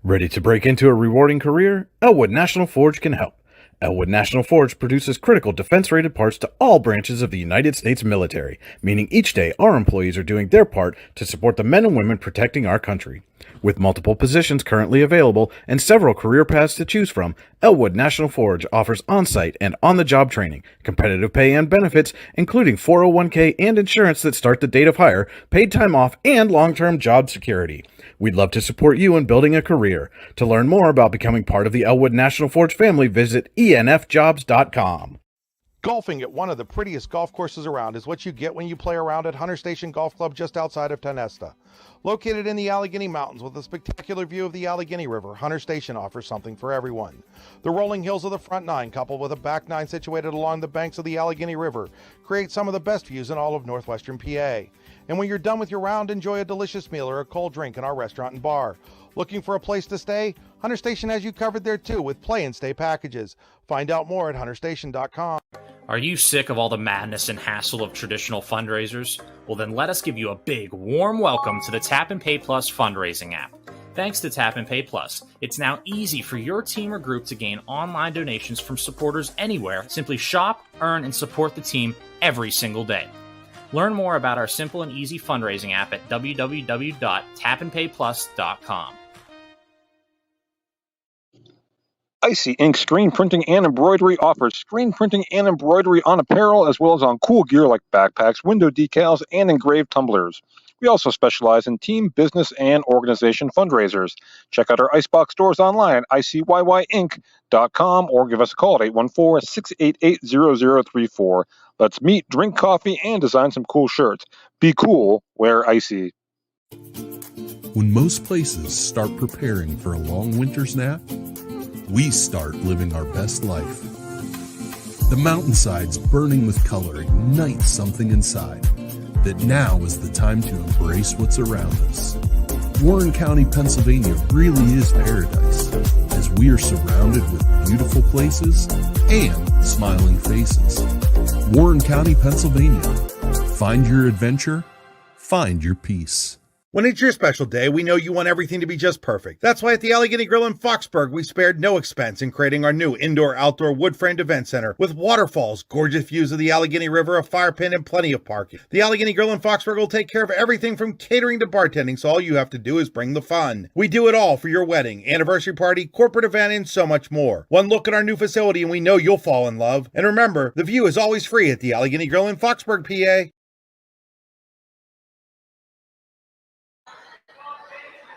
Ready to break into a rewarding career? Elwood National Forge can help. Elwood National Forge produces critical defense-rated parts to all branches of the United States military, meaning each day our employees are doing their part to support the men and women protecting our country. With multiple positions currently available and several career paths to choose from, Elwood National Forge offers on-site and on-the-job training, competitive pay and benefits, including 401k and insurance that start the date of hire, paid time off, and long-term job security. We'd love to support you in building a career. To learn more about becoming part of the Elwood National Forge family, visit enfjobs.com. Golfing at one of the prettiest golf courses around is what you get when you play around at Hunter Station Golf Club just outside of Tonesta. Located in the Allegheny Mountains with a spectacular view of the Allegheny River, Hunter Station offers something for everyone. The rolling hills of the front 9, coupled with a back 9 situated along the banks of the Allegheny River, create some of the best views in all of northwestern PA. And when you're done with your round, enjoy a delicious meal or a cold drink in our restaurant and bar. Looking for a place to stay? Hunter Station has you covered there too with play and stay packages. Find out more at hunterstation.com. Are you sick of all the madness and hassle of traditional fundraisers? Well, then let us give you a big, warm welcome to the Tap and Pay Plus fundraising app. Thanks to Tap and Pay Plus, it's now easy for your team or group to gain online donations from supporters anywhere. Simply shop, earn, and support the team every single day. Learn more about our simple and easy fundraising app at www.tapandpayplus.com. Icy Ink Screen Printing and Embroidery offers screen printing and embroidery on apparel as well as on cool gear like backpacks, window decals, and engraved tumblers. We also specialize in team, business, and organization fundraisers. Check out our Icebox stores online at icyinc.com or give us a call at 814-688-0034. Let's meet, drink coffee, and design some cool shirts. Be cool, wear Icy. When most places start preparing for a long winter's nap, we start living our best life. The mountainsides burning with color ignite something inside that now is the time to embrace what's around us. Warren County, Pennsylvania really is paradise, as we are surrounded with beautiful places and smiling faces. Warren County, Pennsylvania. Find your adventure, find your peace. When it's your special day, we know you want everything to be just perfect. That's why at the Allegheny Grill in Foxburg, we spared no expense in creating our new indoor-outdoor wood-framed event center with waterfalls, gorgeous views of the Allegheny River, a fire pit, and plenty of parking. The Allegheny Grill in Foxburg will take care of everything from catering to bartending, so all you have to do is bring the fun. We do it all for your wedding, anniversary party, corporate event, and so much more. One look at our new facility and we know you'll fall in love. And remember, the view is always free at the Allegheny Grill in Foxburg, PA.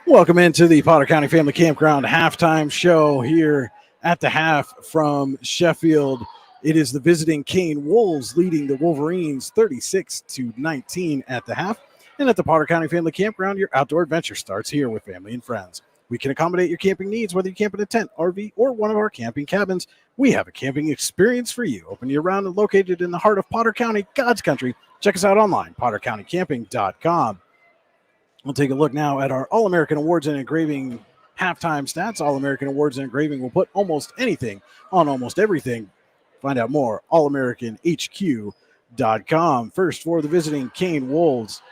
Welcome into the Potter County Family Campground halftime show here at the half from Sheffield. It is the visiting Kane Wolves leading the Wolverines 36-19 at the half. And at the Potter County Family Campground, your outdoor adventure starts here with family and friends. We can accommodate your camping needs, whether you camp in a tent, RV, or one of our camping cabins. We have a camping experience for you. Open year-round and located in the heart of Potter County, God's country. Check us out online, pottercountycamping.com. We'll take a look now at our All-American Awards and Engraving halftime stats. All-American Awards and Engraving will put almost anything on almost everything. Find out more, allamericanhq.com. First for the visiting Kane Wolves,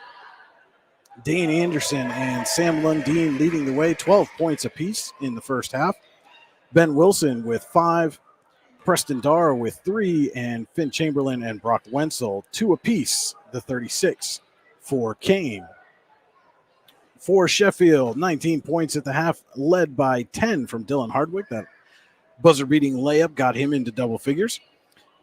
Dane Anderson and Sam Lundeen leading the way, 12 points apiece in the first half. Ben Wilson with 5, Preston Darr with 3, and Finn Chamberlain and Brock Wenzel 2 apiece, the 36 for Kane. For Sheffield, 19 points at the half, led by 10 from Dylan Hardwick. That buzzer-beating layup got him into double figures.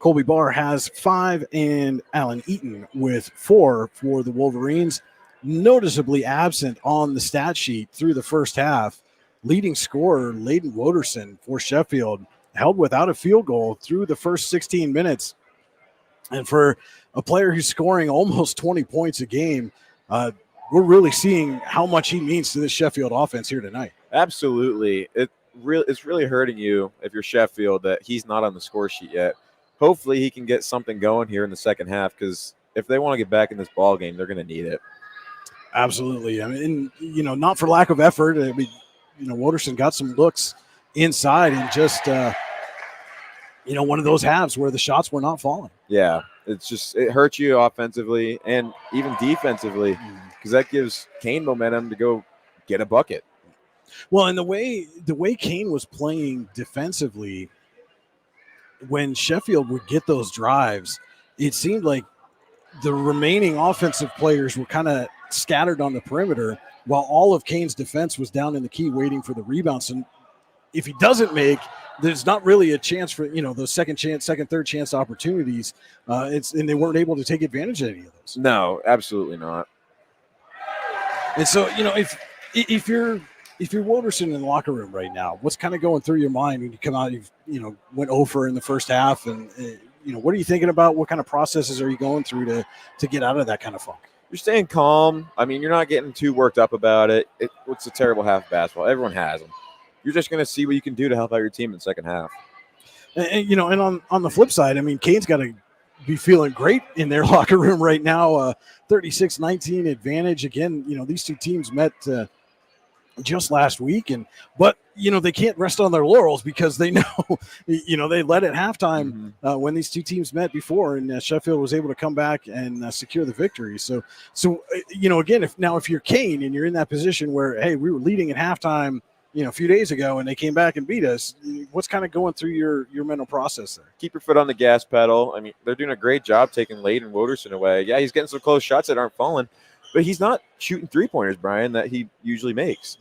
Colby Barr has 5, and Alan Eaton with 4 for the Wolverines. Noticeably absent on the stat sheet through the first half. Leading scorer, Layden Woderson for Sheffield, held without a field goal through the first 16 minutes. And for a player who's scoring almost 20 points a game, we're really seeing how much he means to this Sheffield offense here tonight. Absolutely. It's really hurting you if you're Sheffield that he's not on the score sheet yet. Hopefully he can get something going here in the second half, because if they want to get back in this ball game, they're going to need it. Absolutely. I mean, not for lack of effort. I mean, Woderson got some looks inside and just, one of those halves where the shots were not falling. Yeah, it hurts you offensively and even defensively, because that gives Kane momentum to go get a bucket. Well, and the way Kane was playing defensively, when Sheffield would get those drives, it seemed like the remaining offensive players were kind of scattered on the perimeter while all of Kane's defense was down in the key waiting for the rebounds. And if he doesn't make, there's not really a chance for, those second, third chance opportunities. And they weren't able to take advantage of any of those. No, absolutely not. And so, if you're Woderson in the locker room right now, what's kind of going through your mind when you come out, went over in the first half, and what are you thinking about? What kind of processes are you going through to get out of that kind of funk? You're staying calm. I mean, you're not getting too worked up about it. It's a terrible half of basketball. Everyone has them. You're just going to see what you can do to help out your team in the second half. And on the flip side, I mean, Kane's got to be feeling great in their locker room right now. 36-19 advantage. Again, these two teams met just last week, but they can't rest on their laurels because they know, they led at halftime when these two teams met before, and Sheffield was able to come back and secure the victory. So again, if you're Kane and you're in that position where, hey, we were leading at halftime, a few days ago, and they came back and beat us, what's kind of going through your mental process there? Keep your foot on the gas pedal. I mean, they're doing a great job taking Layden Woderson away. Yeah, he's getting some close shots that aren't falling, but he's not shooting three-pointers, Brian, that he usually makes.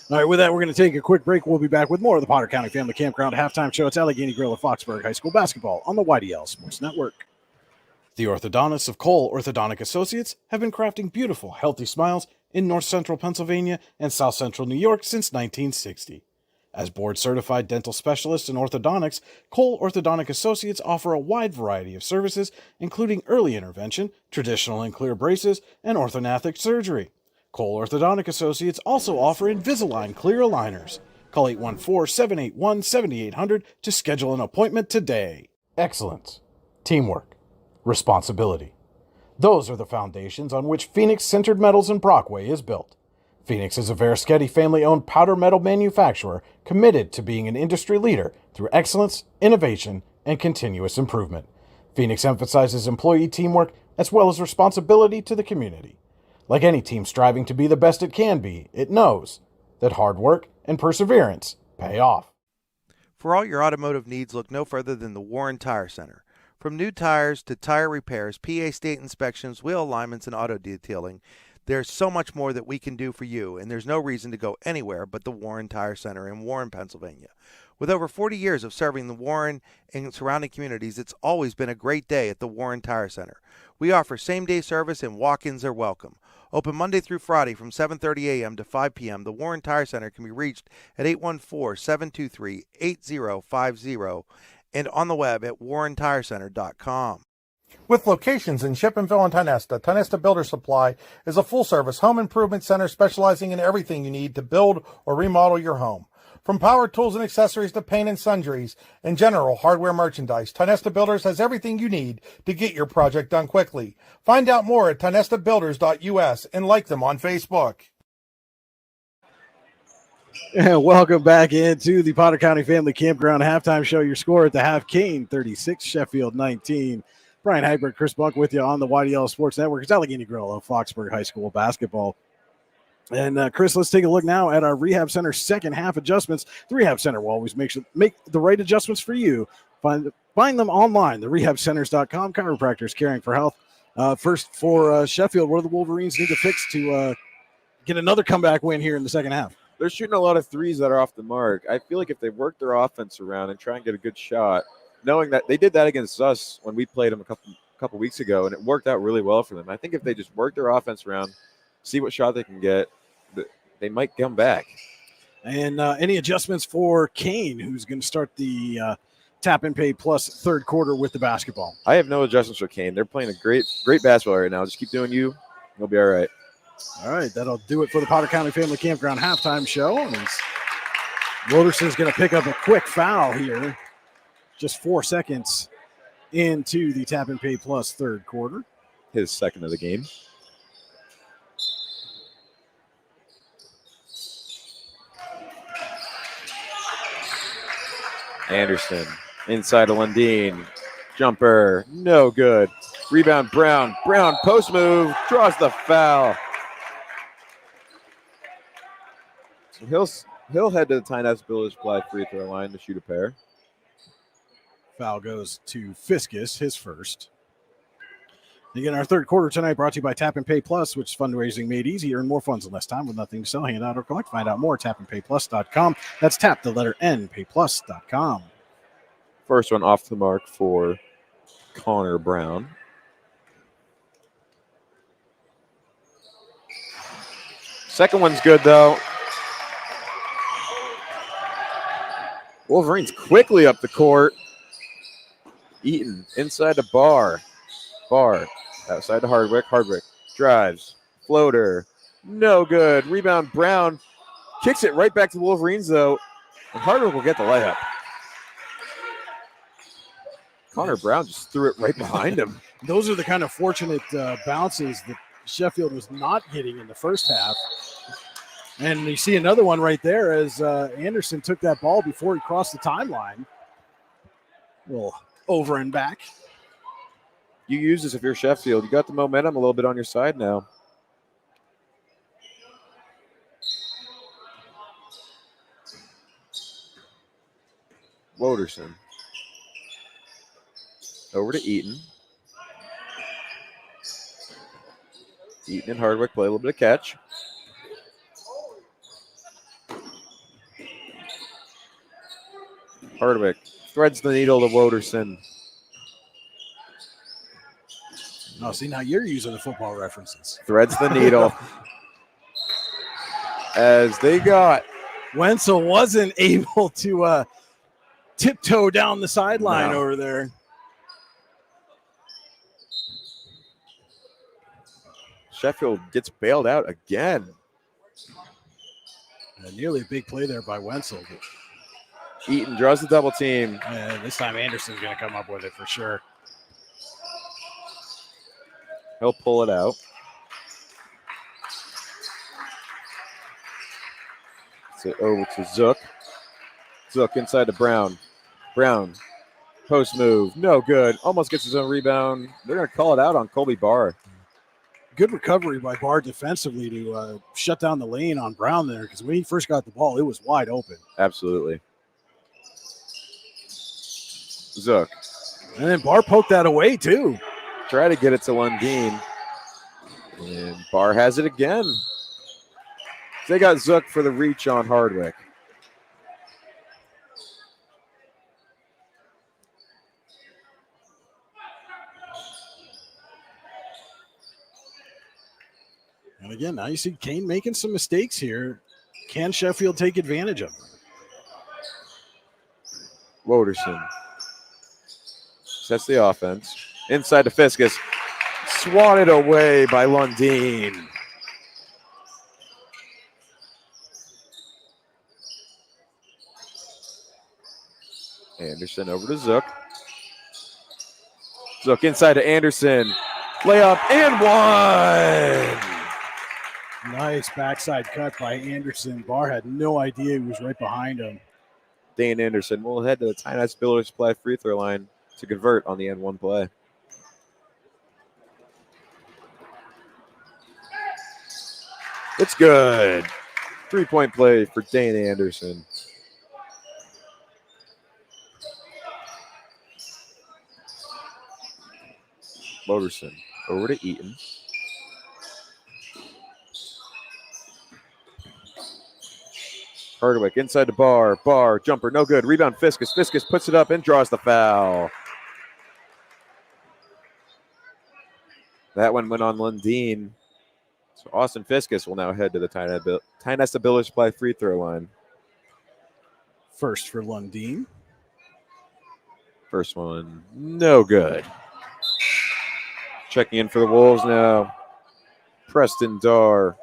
All right, with that, we're going to take a quick break. We'll be back with more of the Potter County Family Campground halftime show. It's Allegheny Grill at Foxburg High School basketball on the YDL Sports Network. The orthodontists of Cole Orthodontic Associates have been crafting beautiful, healthy smiles in north central Pennsylvania and south central New York since 1960. As board-certified dental specialists in orthodontics, Cole Orthodontic Associates offer a wide variety of services, including early intervention, traditional and clear braces, and orthodontic surgery. Cole Orthodontic Associates also offer Invisalign clear aligners. Call 814-781-7800 to schedule an appointment today. Excellence, teamwork, responsibility. Those are the foundations on which Phoenix Sintered Metals in Brockway is built. Phoenix is a Verischetti family-owned powder metal manufacturer committed to being an industry leader through excellence, innovation, and continuous improvement. Phoenix emphasizes employee teamwork as well as responsibility to the community. Like any team striving to be the best it can be, it knows that hard work and perseverance pay off. For all your automotive needs, look no further than the Warren Tire Center. From new tires to tire repairs, PA state inspections, wheel alignments, and auto detailing, there's so much more that we can do for you, and there's no reason to go anywhere but the Warren Tire Center in Warren, Pennsylvania. With over 40 years of serving the Warren and surrounding communities, it's always been a great day at the Warren Tire Center. We offer same-day service and walk-ins are welcome. Open Monday through Friday from 7:30 a.m. to 5 p.m., the Warren Tire Center can be reached at 814-723-8050 and on the web at warrentirecenter.com. With locations in Shippenville and Tionesta, Tionesta Builder Supply is a full-service home improvement center specializing in everything you need to build or remodel your home. From power tools and accessories to paint and sundries and general hardware merchandise, Tionesta Builders has everything you need to get your project done quickly. Find out more at tionestabuilders.us and like them on Facebook. And welcome back into the Potter County Family Campground halftime show. Your score at the half: Kane 36, Sheffield 19. Brian Hagberg, Chris Buck with you on the YDL Sports Network. It's Allegheny Grill of Foxburg High School basketball. And Chris, let's take a look now at our Rehab Center second half adjustments. The Rehab Center will always make the right adjustments for you. Find them online, therehabcenters.com. Chiropractors caring for health. First for Sheffield, what do the Wolverines need to fix to get another comeback win here in the second half? They're shooting a lot of threes that are off the mark. I feel like if they work their offense around and try and get a good shot, knowing that they did that against us when we played them a couple weeks ago, and it worked out really well for them. I think if they just work their offense around, see what shot they can get, they might come back. And any adjustments for Kane, who's going to start the Tap and Pay Plus third quarter with the basketball? I have no adjustments for Kane. They're playing a great basketball right now. Just keep doing you. You'll be all right. All right, that'll do it for the Potter County Family Campground halftime show. And Woderson's going to pick up a quick foul here, just 4 seconds into the Tap and Pay Plus third quarter. His second of the game. Anderson inside of Lundeen. Jumper, no good. Rebound, Brown. Brown, post move, draws the foul. So he'll head to the Tionesta Builders Supply free throw line to shoot a pair. Foul goes to Fiskus, his first. Again, our third quarter tonight brought to you by Tap and Pay Plus, which is fundraising made easy. Earn more funds in less time with nothing to sell, hand out, or collect. Find out more at tapandpayplus.com. That's tap, the letter N, payplus.com. First one off the mark for Connor Brown. Second one's good, though. Wolverines quickly up the court. Eaton inside the bar. Barr outside to Hardwick. Hardwick drives. Floater. No good. Rebound Brown. Kicks it right back to the Wolverines, though. And Hardwick will get the layup. Connor Brown just threw it right behind him. Those are the kind of fortunate bounces that Sheffield was not getting in the first half. And you see another one right there as Anderson took that ball before he crossed the timeline. Well, over and back. You use this if you're Sheffield. You got the momentum a little bit on your side now. Woderson. Over to Eaton. Eaton and Hardwick play a little bit of catch. Hardwick threads the needle to Woderson. Oh, see, now you're using the football references. Threads the needle. As they got. Wenzel wasn't able to tiptoe down the sideline over there. Sheffield gets bailed out again. Nearly a big play there by Wenzel. Eaton draws the double team. And this time Anderson's going to come up with it for sure. He'll pull it out. So over to Zook. Zook inside to Brown. Brown. Post move. No good. Almost gets his own rebound. They're going to call it out on Colby Barr. Good recovery by Barr defensively to shut down the lane on Brown there, because when he first got the ball, it was wide open. Absolutely. Zook. And then Barr poked that away, too. Try to get it to Lundeen. And Barr has it again. They got Zook for the reach on Hardwick. And again, now you see Kane making some mistakes here. Can Sheffield take advantage of them? Woderson sets the offense. Inside to Fiskus. Swatted away by Lundeen. Anderson over to Zook. Zook inside to Anderson. Layup and one. Nice backside cut by Anderson. Barr had no idea he was right behind him. Dane Anderson will head to the Tyne Spillers play free throw line to convert on the N1 play. It's good. 3-point play for Dane Anderson. Woderson over to Eaton. Hardwick inside the bar. Bar, jumper, no good. Rebound, Fiskus. Fiskus puts it up and draws the foul. That one went on Lundeen. So Austin Fiskus will now head to the Tynesta Village play free throw line. First for Lundeen. First one, no good. Checking in for the Wolves now. Preston Darr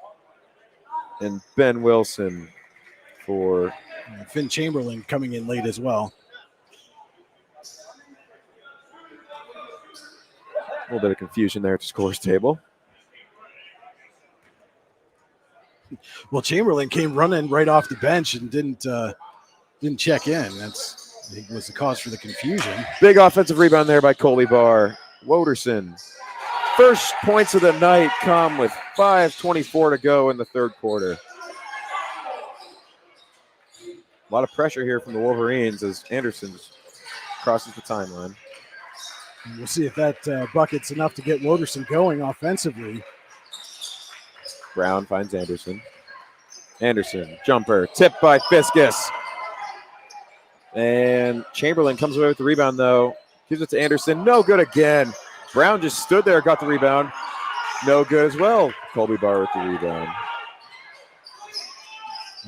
and Ben Wilson for Finn Chamberlain coming in late as well. a little bit of confusion there at the scores table. Well, Chamberlain came running right off the bench and didn't check in. That's I think was the cause for the confusion. Big offensive rebound there by Colby Barr. Woderson. First points of the night come with 5:24 to go in the third quarter. A lot of pressure here from the Wolverines as Anderson crosses the timeline. We'll see if that bucket's enough to get Woderson going offensively. Brown finds Anderson. Anderson, jumper, tipped by Fiskus. And Chamberlain comes away with the rebound, though. Gives it to Anderson. No good again. Brown just stood there, got the rebound. No good as well. Colby Barr with the rebound.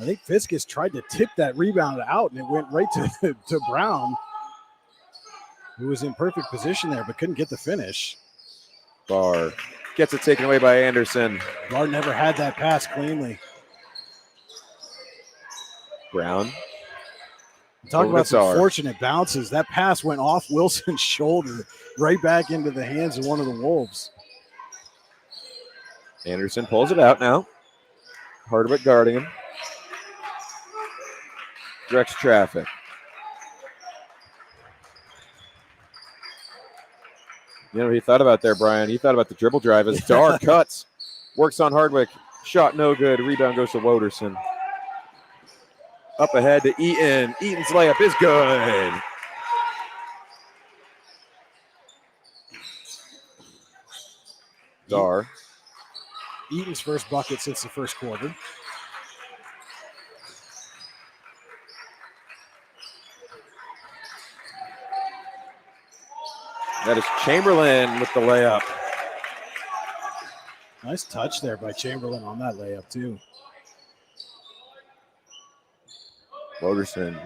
I think Fiskus tried to tip that rebound out, and it went right to Brown, who was in perfect position there but couldn't get the finish. Barr gets it taken away by Anderson. Barr never had that pass cleanly. Brown. Talk about some fortunate bounces. That pass went off Wilson's shoulder right back into the hands of one of the Wolves. Anderson pulls it out now. Hardwick guarding him. Directs traffic. You know what he thought about there, Brian? He thought about the dribble drive as Darr cuts. Works on Hardwick. Shot no good. Rebound goes to Woderson. Up ahead to Eaton. Eaton's layup is good. Darr. Eaton's first bucket since the first quarter. That is Chamberlain with the layup. Nice touch there by Chamberlain on that layup, too. Woderson.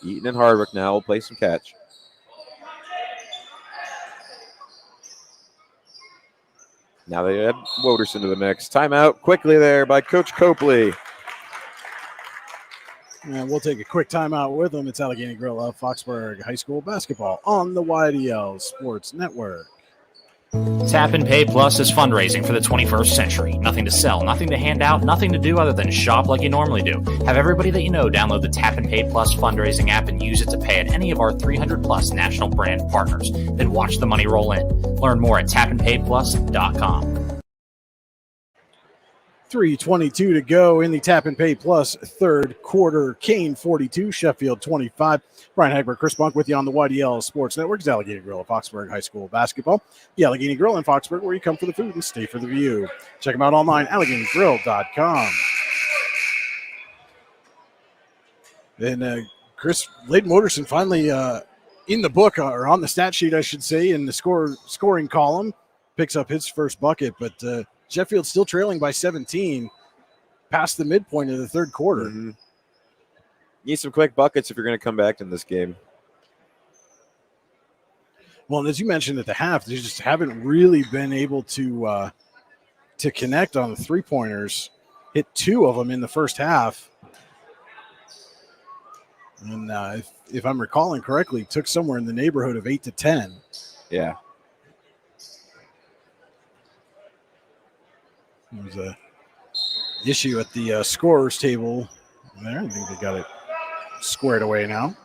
Eaton and Hardwick now will play some catch. Now they add Woderson to the mix. Timeout quickly there by Coach Copley. And we'll take a quick timeout with them. It's Allegheny Grill of Foxburg High School basketball on the YDL Sports Network. Tap and Pay Plus is fundraising for the 21st century. Nothing to sell, nothing to hand out, nothing to do other than shop like you normally do. Have everybody that you know download the Tap and Pay Plus fundraising app and use it to pay at any of our 300 plus national brand partners. Then watch the money roll in. Learn more at tapandpayplus.com. 3:22 to go in the Tap and Pay Plus third quarter. Kane 42, Sheffield 25. Brian Hagberg, Chris Bunk with you on the YDL Sports Network. It's Allegheny Grill of Foxburg High School basketball. The Allegheny Grill in Foxburg, where you come for the food and stay for the view. Check them out online, AlleghenyGrill.com. And Chris, Layden Woderson finally in the book, or on the stat sheet, I should say, in the scoring column. picks up his first bucket, but Sheffield still trailing by 17 past the midpoint of the third quarter. Mm-hmm. Need some quick buckets if you're going to come back in this game. Well, and as you mentioned at the half, they just haven't really been able to connect on the three-pointers. Hit 2 of them in the first half. And if I'm recalling correctly, took somewhere in the neighborhood of 8 to 10. Yeah. There was a issue at the scorer's table there. I think they got it squared away now.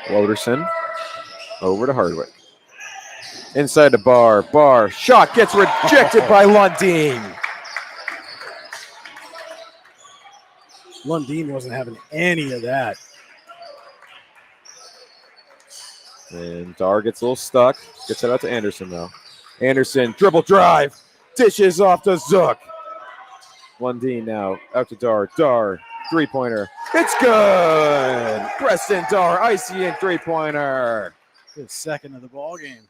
Woderson over to Hardwick. Inside the bar. Bar. Shot gets rejected by Lundeen. Lundeen wasn't having any of that. And Dar gets a little stuck. Gets it out to Anderson, though. Anderson, dribble drive. Dishes off to Zook. Lundeen now out to Dar. Dar, three-pointer. It's good. Preston Dar, icy in three-pointer. His second of the ball game.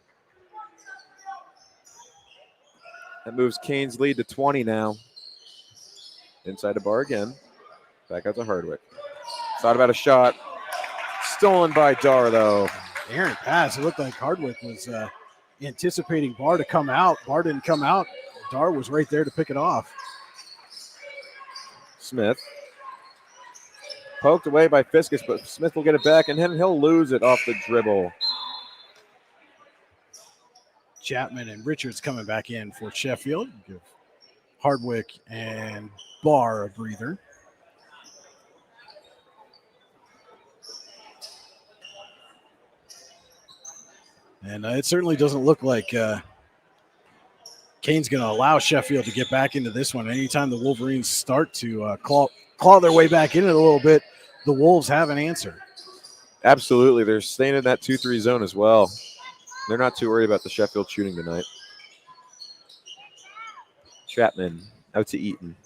That moves Kane's lead to 20 now. Inside the bar again. Back out to Hardwick. Thought about a shot. Stolen by Dar, though. Aaron pass. It looked like Hardwick was anticipating Barr to come out. Barr didn't come out. Dar was right there to pick it off. Smith. Poked away by Fiskus, but Smith will get it back, and then he'll lose it off the dribble. Chapman and Richards coming back in for Sheffield. Give Hardwick and Barr a breather. And it certainly doesn't look like Kane's going to allow Sheffield to get back into this one. Anytime the Wolverines start to claw their way back in it a little bit, the Wolves have an answer. Absolutely. They're staying in that 2-3 zone as well. They're not too worried about the Sheffield shooting tonight. Chapman out to Eaton.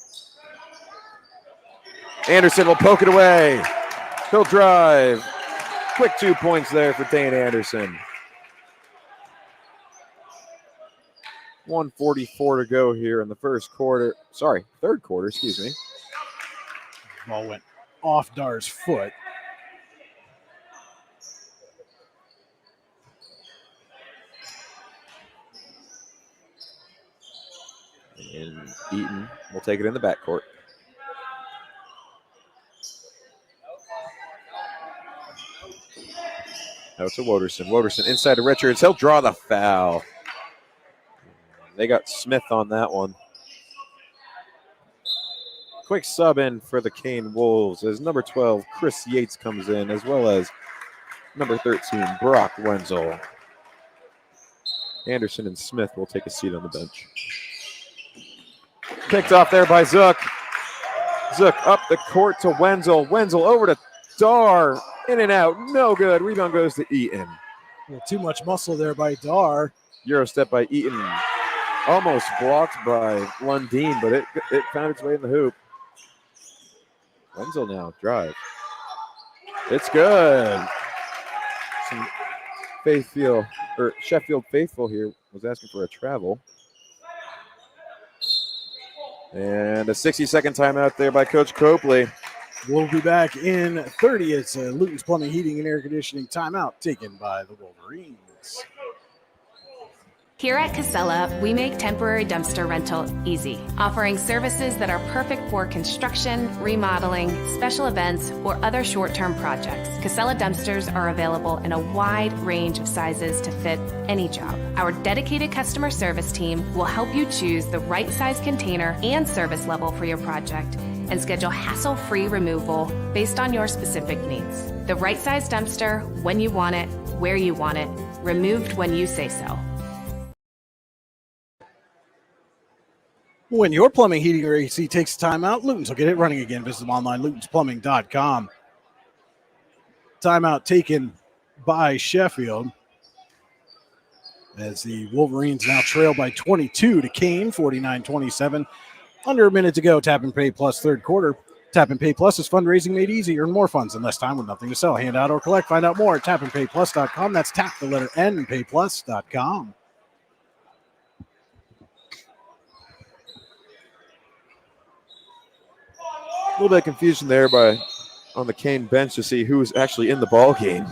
Anderson will poke it away. He'll drive. Quick 2 points there for Dane Anderson. 1:44 to go here in the third quarter, excuse me. Ball went off Dar's foot. And Eaton will take it in the backcourt. Out to Woderson. Woderson inside to Richards. He'll draw the foul. They got Smith on that one. Quick sub in for the Kane Wolves as number 12, Chris Yates, comes in, as well as number 13, Brock Wenzel. Anderson and Smith will take a seat on the bench. Picked off there by Zook. Zook up the court to Wenzel. Wenzel over to Dar. In and out. No good. Rebound goes to Eaton. Too much muscle there by Dar. Euro step by Eaton. Almost blocked by Lundeen, but it found its way in the hoop. Wenzel now, drive. It's good. Some Sheffield faithful here was asking for a travel. And a 60-second timeout there by Coach Copley. We'll be back in 30. It's Luton's Plumbing, Heating, and Air Conditioning timeout taken by the Wolverines. Here at Casella, we make temporary dumpster rental easy, offering services that are perfect for construction, remodeling, special events, or other short-term projects. Casella dumpsters are available in a wide range of sizes to fit any job. Our dedicated customer service team will help you choose the right size container and service level for your project and schedule hassle-free removal based on your specific needs. The right size dumpster, when you want it, where you want it, removed when you say so. When your plumbing, heating, or AC takes time out, Luton's will get it running again. Visit them online, lutonsplumbing.com. Timeout taken by Sheffield as the Wolverines now trail by 22 to Kane, 49-27. Under a minute to go, tap and pay plus third quarter. Tap and Pay Plus is fundraising made easy. Earn more funds in less time with nothing to sell, hand out, or collect. Find out more at tapandpayplus.com. That's tap the letter N and payplus.com. A little bit of confusion there on the Kane bench to see who's actually in the ball game.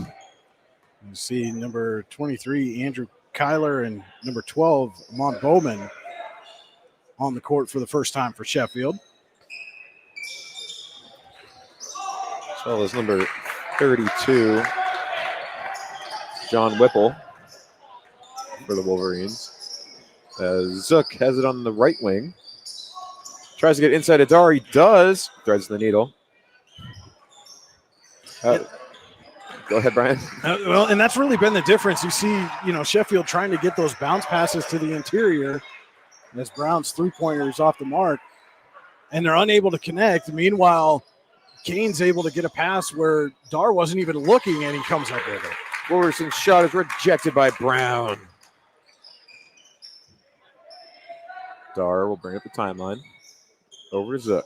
You see number 23, Andrew Kyler, and number 12, Amon Bowman, on the court for the first time for Sheffield. As well as number 32, John Whipple for the Wolverines. Zook has it on the right wing. Tries to get inside Adar. He does. Threads the needle. Go ahead, Brian. Well, and that's really been the difference. You see, Sheffield trying to get those bounce passes to the interior as Brown's three-pointer is off the mark, and they're unable to connect. Meanwhile, Kane's able to get a pass where Dar wasn't even looking, and he comes up with it. Wolverson's shot is rejected by Brown. Dar will bring up the timeline. Over to Zook.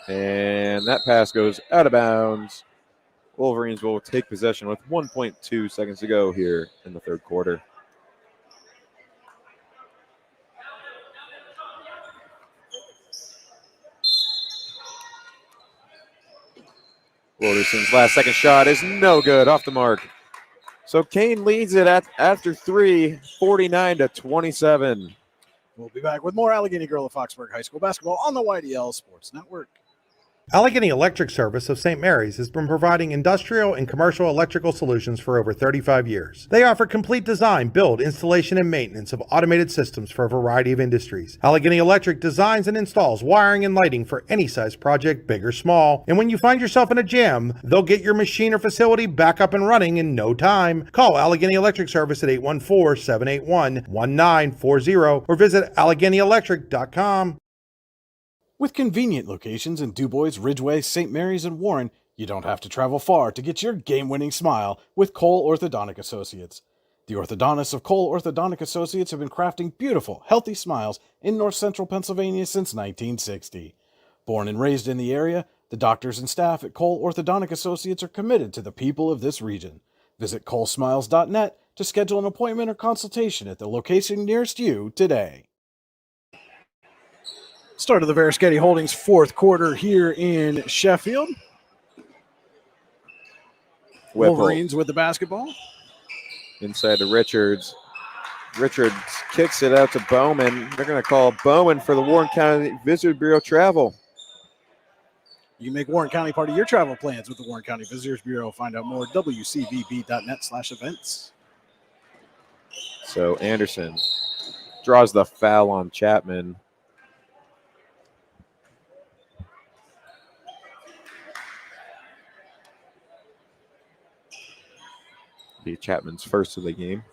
And that pass goes out of bounds. Wolverines will take possession with 1.2 seconds to go here in the third quarter. Wolverson's last second shot is no good, off the mark. So Kane leads it after 3, 49-27. We'll be back with more Allegheny Gorilla Foxburg High School basketball on the YDL Sports Network. Allegheny Electric Service of St. Mary's has been providing industrial and commercial electrical solutions for over 35 years. They offer complete design, build, installation, and maintenance of automated systems for a variety of industries. Allegheny Electric designs and installs wiring and lighting for any size project, big or small. And when you find yourself in a jam, they'll get your machine or facility back up and running in no time. Call Allegheny Electric Service at 814-781-1940 or visit AlleghenyElectric.com. With convenient locations in DuBois, Ridgeway, St. Mary's, and Warren, you don't have to travel far to get your game-winning smile with Cole Orthodontic Associates. The orthodontists of Cole Orthodontic Associates have been crafting beautiful, healthy smiles in north central Pennsylvania since 1960. Born and raised in the area, the doctors and staff at Cole Orthodontic Associates are committed to the people of this region. Visit colesmiles.net to schedule an appointment or consultation at the location nearest you today. Start of the Veriskety Holdings fourth quarter here in Sheffield. Whipple. Wolverines with the basketball. Inside to Richards. Richards kicks it out to Bowman. They're going to call Bowman for the Warren County Visitors Bureau travel. You can make Warren County part of your travel plans with the Warren County Visitors Bureau. Find out more at wcvb.net/events. So Anderson draws the foul on Chapman. Be Chapman's first of the game.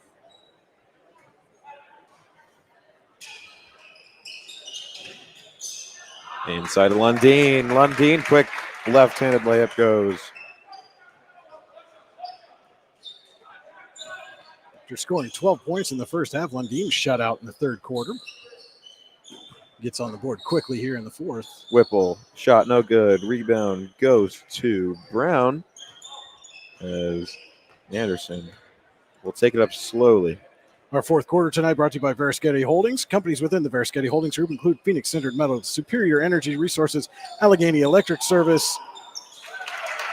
Inside to Lundeen. Lundeen, quick left-handed layup goes. After scoring 12 points in the first half, Lundeen shut out in the third quarter. Gets on the board quickly here in the fourth. Whipple, shot no good. Rebound goes to Brown as Anderson will take it up slowly. Our fourth quarter tonight brought to you by Veriskety Holdings. Companies within the Veriskety Holdings group include Phoenix Centered Metals, Superior Energy Resources, Allegheny Electric Service,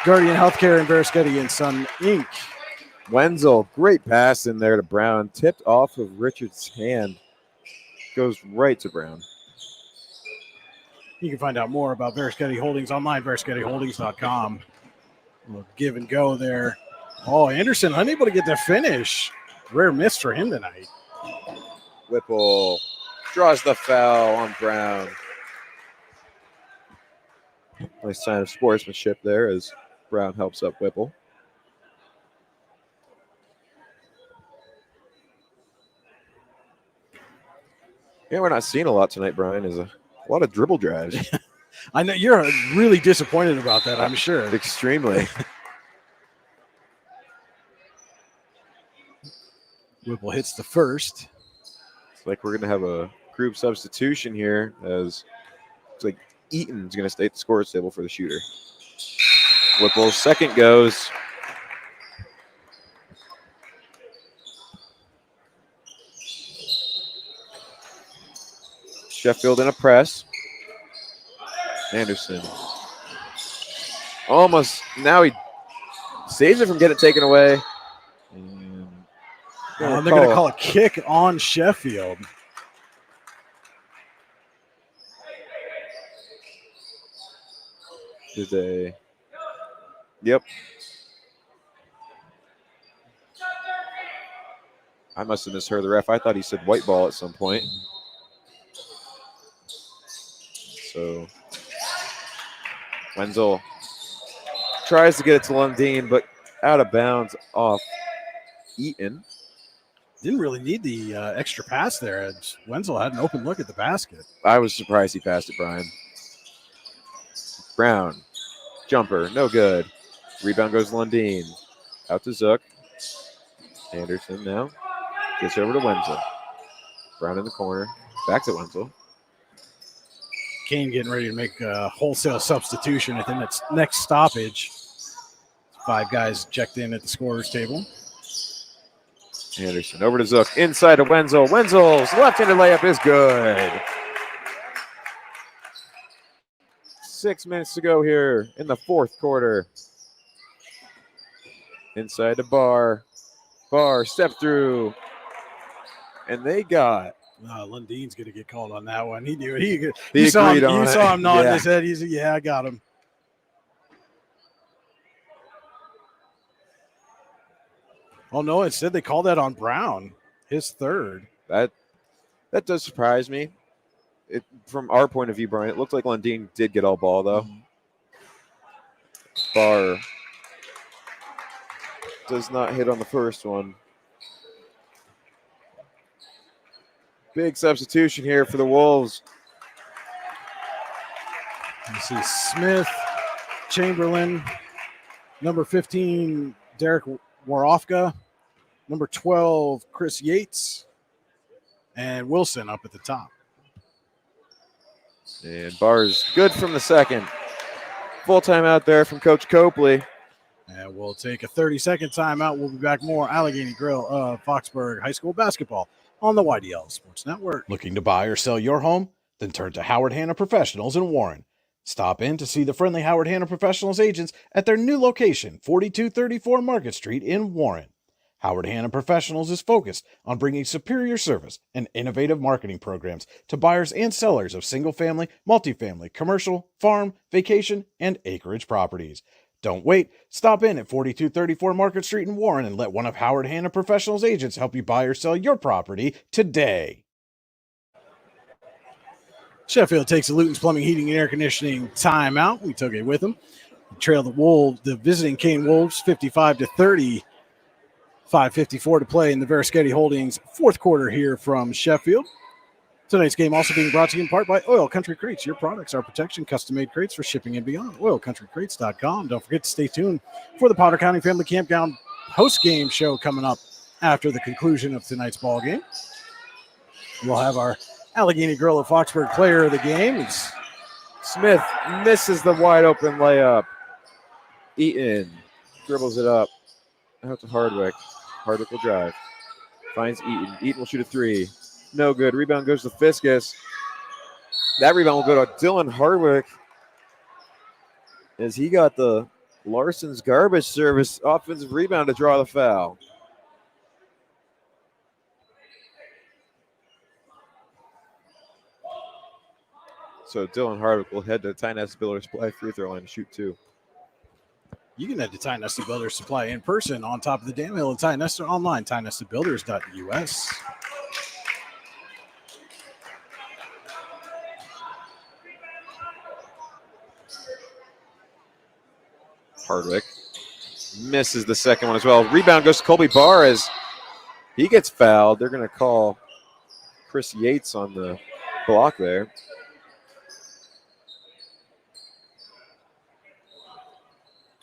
Guardian Healthcare, and Veriskety and Son, Inc. Wenzel, great pass in there to Brown. Tipped off of Richards' hand. Goes right to Brown. You can find out more about Veriskety Holdings online, VerisketyHoldings.com. A little give and go there. Oh, Anderson unable to get the finish. Rare miss for him tonight. Whipple draws the foul on Brown. Nice sign of sportsmanship there as Brown helps up Whipple. Yeah, we're not seeing a lot tonight, Brian, is a lot of dribble drives. I know you're really disappointed about that, I'm sure. Extremely. Whipple hits the first. It's like we're going to have a group substitution here as it's like Eaton's going to stay at the scorer's table for the shooter. Whipple's second goes. Sheffield in a press. Anderson. Almost. Now he saves it from getting taken away. And they're going to call a kick on Sheffield. Yep. I must have misheard the ref. I thought he said white ball at some point. So Wenzel tries to get it to Lundeen, but out of bounds off Eaton. Didn't really need the extra pass there, as Wenzel had an open look at the basket. I was surprised he passed it, Brian. Brown, jumper, no good. Rebound goes Lundeen. Out to Zook. Anderson now gets over to Wenzel. Brown in the corner. Back to Wenzel. Kane getting ready to make a wholesale substitution. I think that's next stoppage. 5 guys checked in at the scorer's table. Anderson over to Zook. Inside to Wenzel. Wenzel's left-handed layup is good. 6 minutes to go here in the fourth quarter. Inside to Barr. Barr step through. And they got. Lundeen's going to get called on that one. He knew it. He You saw agreed on it. him nodding Yeah. his head. He's like, yeah, I got him. Oh, no, instead they called that on Brown, his third. That does surprise me. From our point of view, Brian, it looked like Lundeen did get all ball, though. Barr does not hit on the first one. Big substitution here for the Wolves. You see Smith, Chamberlain, number 15, Derek Warofka, number 12, Chris Yates, and Wilson up at the top. And Barr's good from the second. Full timeout there from Coach Copley. And we'll take a 30-second timeout. We'll be back more Allegheny Grill of Foxburg High School basketball on the YDL Sports Network. Looking to buy or sell your home? Then turn to Howard Hanna Professionals in Warren. Stop in to see the friendly Howard Hanna Professionals agents at their new location, 4234 Market Street in Warren. Howard Hanna Professionals is focused on bringing superior service and innovative marketing programs to buyers and sellers of single-family, multifamily, commercial, farm, vacation, and acreage properties. Don't wait. Stop in at 4234 Market Street in Warren and let one of Howard Hanna Professionals agents help you buy or sell your property today. Sheffield takes a Luton's Plumbing, Heating, and Air Conditioning timeout. We took it with them. Trail the visiting Kane Wolves 55-30. 5:54 to play in the Verischetti Holdings fourth quarter here from Sheffield. Tonight's game also being brought to you in part by Oil Country Crates. Your products, our protection, custom-made crates for shipping and beyond. OilCountryCrates.com. Don't forget to stay tuned for the Potter County Family Campground post-game show coming up after the conclusion of tonight's ball game. We'll have our Allegheny Grill of Foxburg player of the game. Smith misses the wide-open layup. Eaton dribbles it up. Out to Hardwick. Hardwick will drive. Finds Eaton. Eaton will shoot a three. No good. Rebound goes to Fiskus. That rebound will go to Dylan Hardwick as he got the Larson's garbage service offensive rebound to draw the foul. So Dylan Hardwick will head to Ty Ness Builders Supply free throw line to shoot two. You can head to Ty Nesta Builders Supply in person on top of the Dam Hill and Ty Nesta online, tynestabuilders.us. Hardwick misses the second one as well. Rebound goes to Colby Barr as he gets fouled. They're going to call Chris Yates on the block there.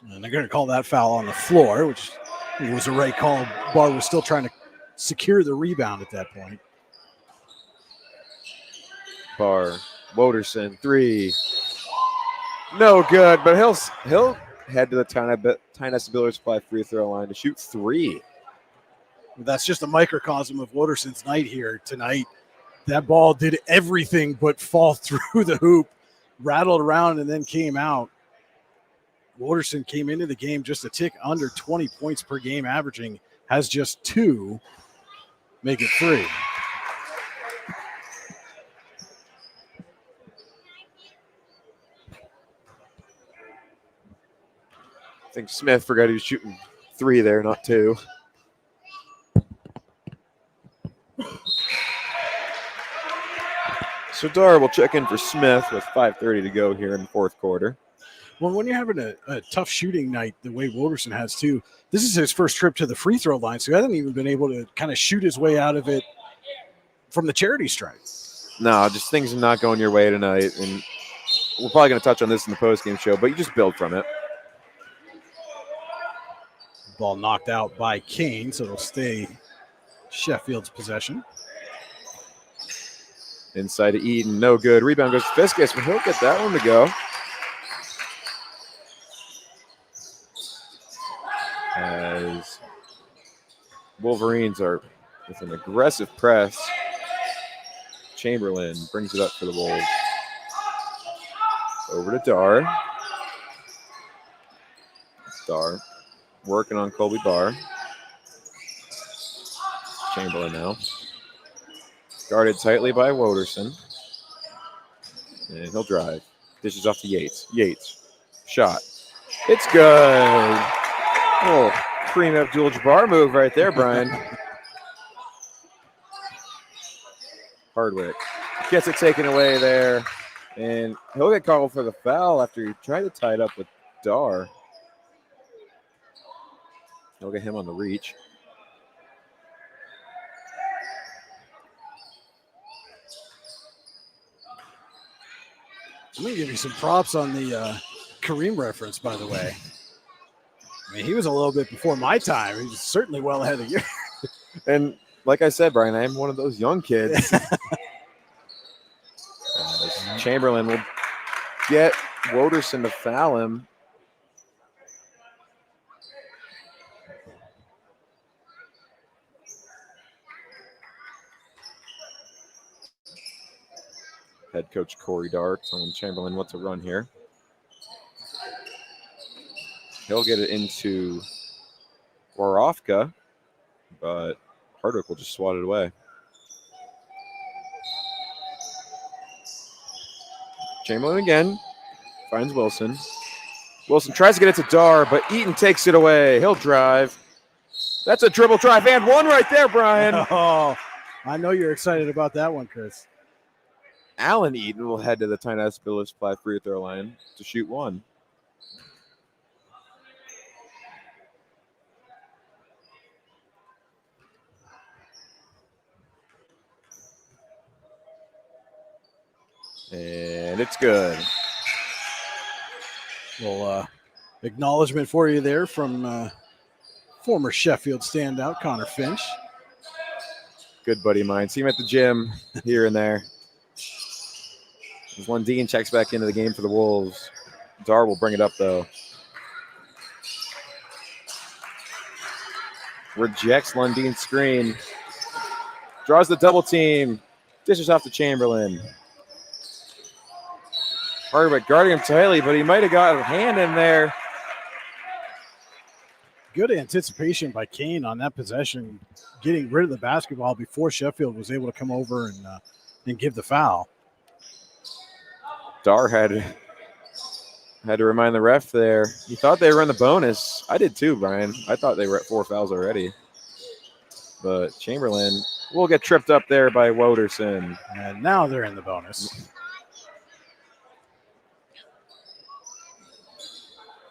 And they're going to call that foul on the floor, which was a right call. Barr was still trying to secure the rebound at that point. Barr, Woderson, three. No good, but he'll head to the Tyne-Esta Builder Supply free throw line to shoot 3. That's just a microcosm of Wooderson's night here tonight. That ball did everything but fall through the hoop, rattled around, and then came out. Wooderson came into the game just a tick under 20 points per game, averaging, has just 2, make it 3. I think Smith forgot he was shooting 3 there, not 2. So Dar will check in for Smith with 5:30 to go here in the fourth quarter. Well, when you're having a tough shooting night, the way Wooderson has too, this is his first trip to the free throw line, so he hasn't even been able to kind of shoot his way out of it from the charity stripe. No, just things are not going your way tonight, and we're probably going to touch on this in the postgame show, but you just build from it. Ball knocked out by Kane, so it'll stay Sheffield's possession. Inside to Eden, no good. Rebound goes to Fiskus, but he'll get that one to go. As Wolverines are with an aggressive press. Chamberlain brings it up for the Wolves. Over to Dar. Dar working on Colby Barr. Chamberlain now. Guarded tightly by Woderson. And he'll drive. Dishes off to Yates. Yates. Shot. It's good. Oh, Kareem Abdul-Jabbar move right there, Brian. Hardwick gets it taken away there. And he'll get called for the foul after he tried to tie it up with Dar. He'll get him on the reach. I'm going to give you some props on the Kareem reference, by the way. I mean, he was a little bit before my time. He was certainly well ahead of you. And like I said, Brian, I'm one of those young kids. Chamberlain will get Woderson to foul him. Head coach Corey Dar telling Chamberlain what to run here. He'll get it into Warofka, but Hardwick will just swat it away. Chamberlain again finds Wilson. Wilson tries to get it to Dar, but Eaton takes it away. He'll drive. That's a dribble drive and one right there, Brian. Oh, I know you're excited about that one, Chris. Alan Eaton will head to the Tyne-Esta Builder Supply free throw line to shoot 1. And it's good. Well, acknowledgement for you there from former Sheffield standout Connor Finch. Good buddy of mine. See him at the gym here and there. As Lundeen checks back into the game for the Wolves. Dar will bring it up, though. Rejects Lundeen's screen. Draws the double team. Dishes off to Chamberlain. Hardwick guarding him tightly, but he might have got a hand in there. Good anticipation by Kane on that possession, getting rid of the basketball before Sheffield was able to come over and give the foul. Dar had to remind the ref there. He thought they were in the bonus. I did too, Brian. I thought they were at 4 fouls already. But Chamberlain will get tripped up there by Woderson. And now they're in the bonus.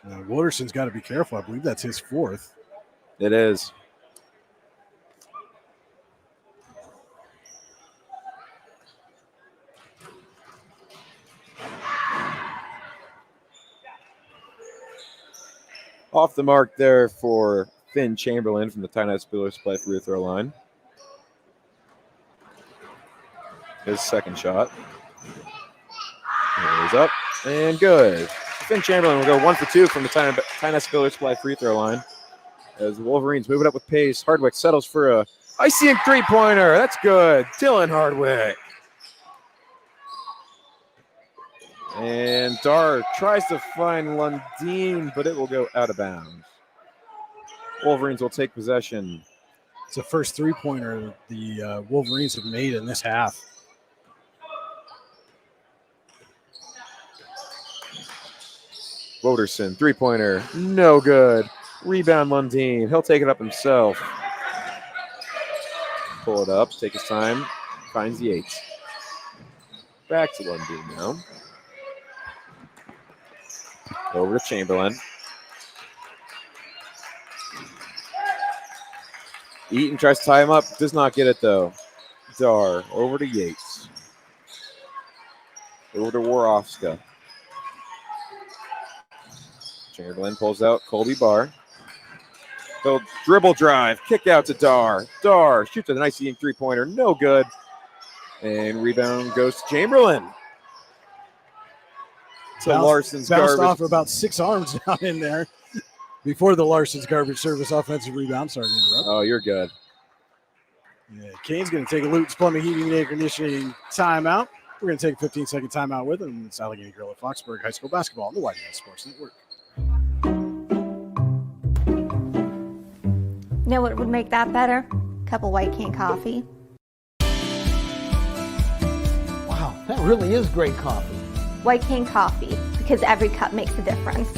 Woderson's got to be careful. I believe that's his 4th. It is. Off the mark there for Finn Chamberlain from the Tyne-Esta Builder Supply free throw line. His second shot. He's up and good. Finn Chamberlain will go 1 for 2 from the Tyne Spiller Supply free throw line. As the Wolverines move it up with pace, Hardwick settles for a icy ink three-pointer. That's good. Dylan Hardwick. And Dar tries to find Lundeen, but it will go out of bounds. Wolverines will take possession. It's the first three-pointer the Wolverines have made in this half. Woderson, three-pointer, no good. Rebound Lundeen. He'll take it up himself. Pull it up, take his time, finds the 8. Back to Lundeen now. Over to Chamberlain. Eaton tries to tie him up, does not get it though. Dar, over to Yates. Over to Warofska. Chamberlain pulls out Colby Barr. The dribble drive, kick out to Dar. Dar shoots a nice three-pointer, no good. And rebound goes to Chamberlain. So Larson's bounced garbage. off about 6 arms down in there before the Larson's garbage service offensive rebound. Sorry to interrupt. Oh, you're good. Yeah, Kane's going to take a Luton's Plumbing, Heating, and Air Conditioning timeout. We're going to take a 15-second timeout with him. It's Allegheny Grill at Foxburg High School Basketball on the YDS Sports Network. You know what would make that better? A cup of White Cane coffee. Wow, that really is great coffee. White Cane coffee, because every cup makes a difference.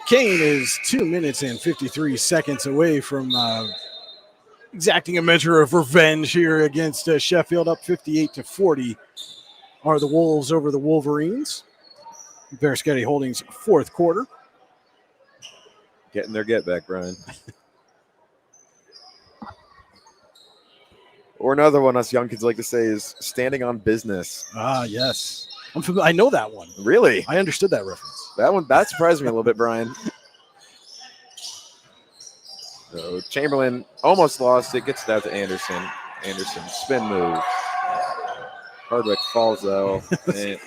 Kane is 2 minutes and 53 seconds away from exacting a measure of revenge here against Sheffield. Up 58-40 are the Wolves over the Wolverines. Bearsketty Holdings fourth quarter. Getting their get back, Brian. Or another one us young kids like to say is standing on business. Ah, yes. I know that one. Really? I understood that reference. That surprised me a little bit, Brian. So Chamberlain almost lost it, gets it out to Anderson. Anderson, spin move. Hardwick falls though. And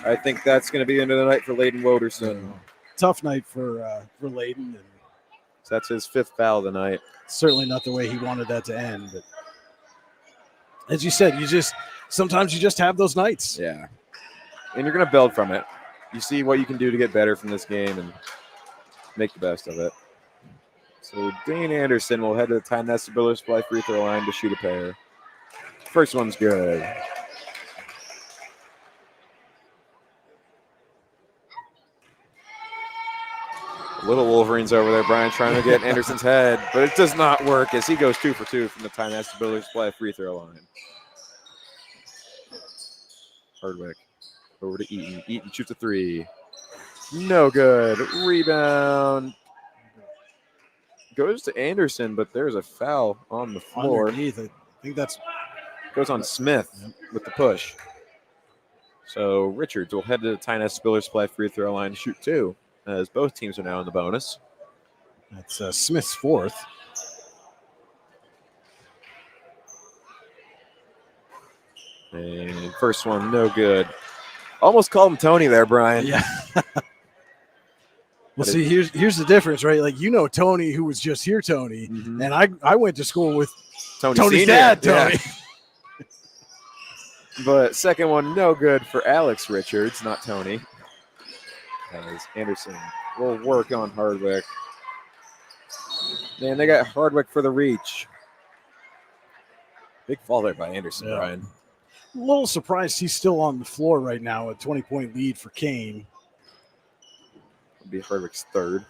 I think that's going to be the end of the night for Layden Woderson. Tough night for Layden. And so that's his 5th foul tonight. Certainly not the way he wanted that to end. But as you said, sometimes you just have those nights. Yeah. And you're going to build from it. You see what you can do to get better from this game and make the best of it. So Dane Anderson will head to the Tyne Spiller Supply free throw line to shoot a pair. First one's good. Little Wolverines over there, Brian, trying to get Anderson's head, but it does not work as he goes 2 for 2 from the Tyne Spiller Supply free throw line. Hardwick over to Eaton. Eaton shoots a 3. No good. Rebound. Goes to Anderson, but there's a foul on the floor. Underneath, I think that's goes on Smith with the push. So Richards will head to the Tyne Spiller Supply free throw line to shoot 2, as both teams are now in the bonus. That's Smith's 4th. And first one, no good. Almost called him Tony there, Brian. Yeah. Well, see, here's the difference, right? Like, you know Tony, who was just here, Tony, and I went to school with Tony's dad, Tony. Yeah. But second one, no good for Alex Richards, not Tony. As Anderson will work on Hardwick. Man, they got Hardwick for the reach. Big fall there by Anderson, Brian. A little surprised he's still on the floor right now, a 20-point lead for Kane. It'll be Hardwick's 3rd.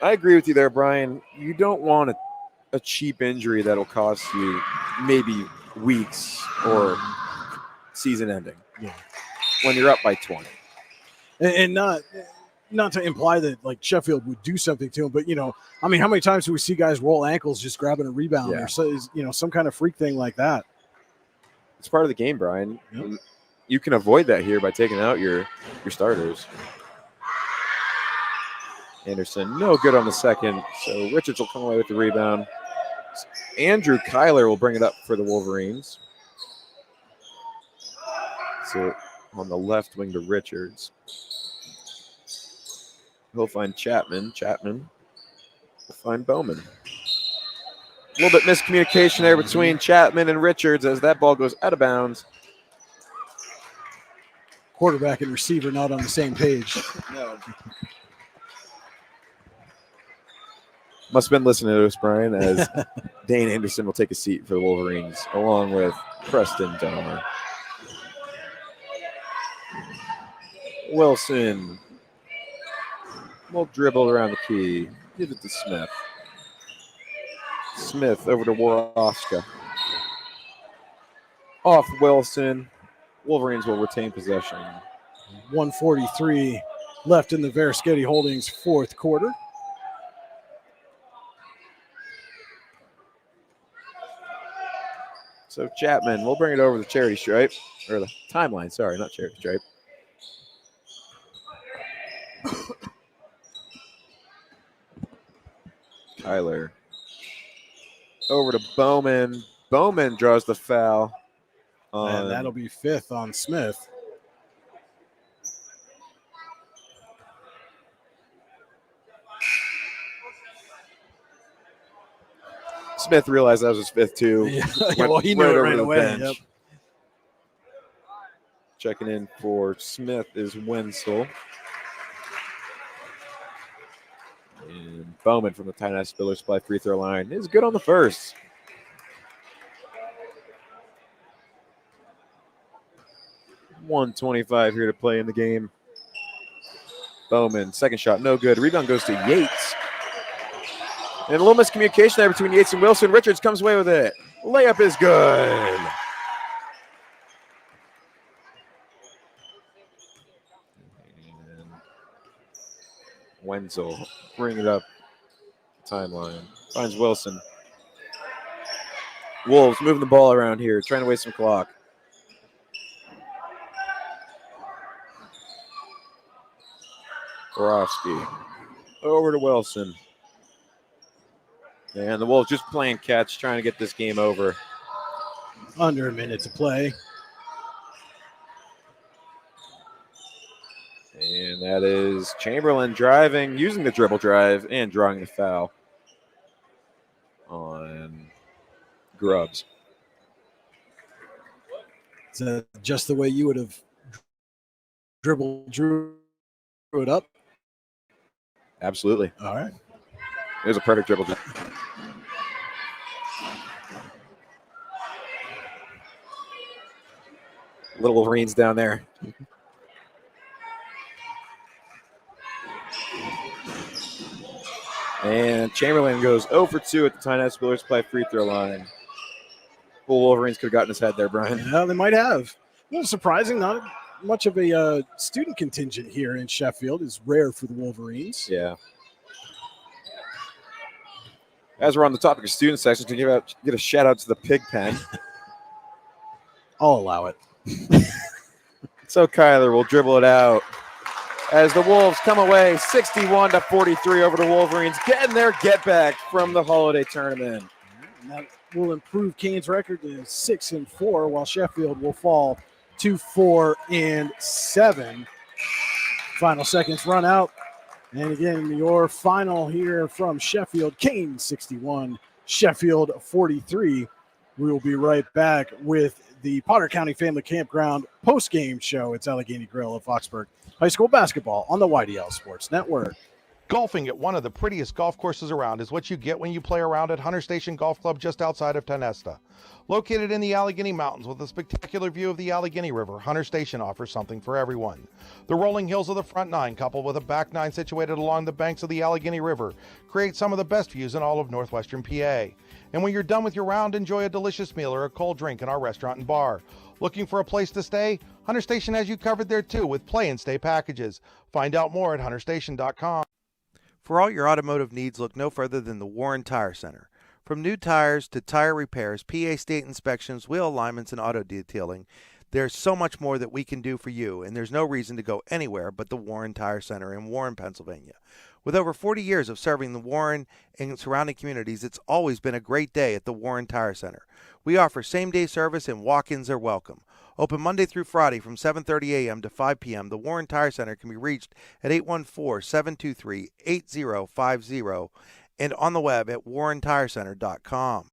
I agree with you there, Brian. You don't want a cheap injury that'll cost you maybe weeks or season ending when you're up by 20. And not to imply that like Sheffield would do something to him, but how many times do we see guys roll ankles just grabbing a rebound or some kind of freak thing like that? It's part of the game, Brian. Yep. You can avoid that here by taking out your starters. Anderson, no good on the second. So Richards will come away with the rebound. Andrew Kyler will bring it up for the Wolverines. Gets it on the left wing to Richards. He'll find Chapman. Chapman will find Bowman. A little bit miscommunication there between Chapman and Richards as that ball goes out of bounds. Quarterback and receiver not on the same page. No. Must have been listening to us, Brian, as Dane Anderson will take a seat for the Wolverines, along with Preston Dahmer. Wilson will dribble around the key. Give it to Smith. Smith over to Warofska. Off Wilson. Wolverines will retain possession. 1:43 left in the Veriskety Holdings fourth quarter. So Chapman, we'll bring it over the charity stripe, or the timeline, sorry, not charity stripe. Kyler. Over to Bowman. Bowman draws the foul. And that'll be fifth on Smith. Smith realized that was his fifth, too. Yeah, well, he knew it right away. Yep. Checking in for Smith is Wenzel. And Bowman from the Tyne Spiller Supply free throw line is good on the first. .125 here to play in the game. Bowman, second shot, no good. Rebound goes to Yates. And a little miscommunication there between Yates and Wilson. Richards comes away with it. Layup is good. And Wenzel, bring it up. Timeline. Finds Wilson. Wolves moving the ball around here, trying to waste some clock. Borowski. Over to Wilson. And the Wolves just playing catch, trying to get this game over. Under a minute to play. And that is Chamberlain driving, using the dribble drive, and drawing the foul on Grubbs. Is that just the way you would have drew it up? Absolutely. All right. It was a perfect dribble. Little Wolverines down there. And Chamberlain goes 0 for 2 at the Tyne Spiller Supply free throw line. Well, Wolverines could have gotten his head there, Brian. Yeah, they might have. A little surprising, not much of a student contingent here in Sheffield. Is rare for the Wolverines. Yeah. As we're on the topic of student sections, to get a shout out to the pig pen. I'll allow it. So Kyler will dribble it out as the Wolves come away 61-43 over the Wolverines, getting their get back from the holiday tournament. And that will improve Kane's record to 6-4, while Sheffield will fall to 4-7. Final seconds run out. And again, your final here from Sheffield, Kane 61, Sheffield 43. We will be right back with the Potter County Family Campground post-game show. It's Allegheny Grill of Foxburg High School basketball on the YDL Sports Network. Golfing at one of the prettiest golf courses around is what you get when you play around at Hunter Station Golf Club just outside of Tonesta. Located in the Allegheny Mountains with a spectacular view of the Allegheny River, Hunter Station offers something for everyone. The rolling hills of the front nine, coupled with a back nine situated along the banks of the Allegheny River, create some of the best views in all of northwestern PA. And when you're done with your round, enjoy a delicious meal or a cold drink in our restaurant and bar. Looking for a place to stay? Hunter Station has you covered there too with play and stay packages. Find out more at hunterstation.com. For all your automotive needs, look no further than the Warren Tire Center. From new tires to tire repairs, PA state inspections, wheel alignments, and auto detailing, There's so much more that we can do for you, and there's no reason to go anywhere but the Warren Tire Center in Warren, Pennsylvania. With over 40 years of serving the Warren and surrounding communities, it's always been a great day at the Warren Tire Center. We offer same-day service and walk-ins are welcome. Open Monday through Friday from 7:30 a.m. to 5 p.m., the Warren Tire Center can be reached at 814-723-8050 and on the web at warrentirecenter.com.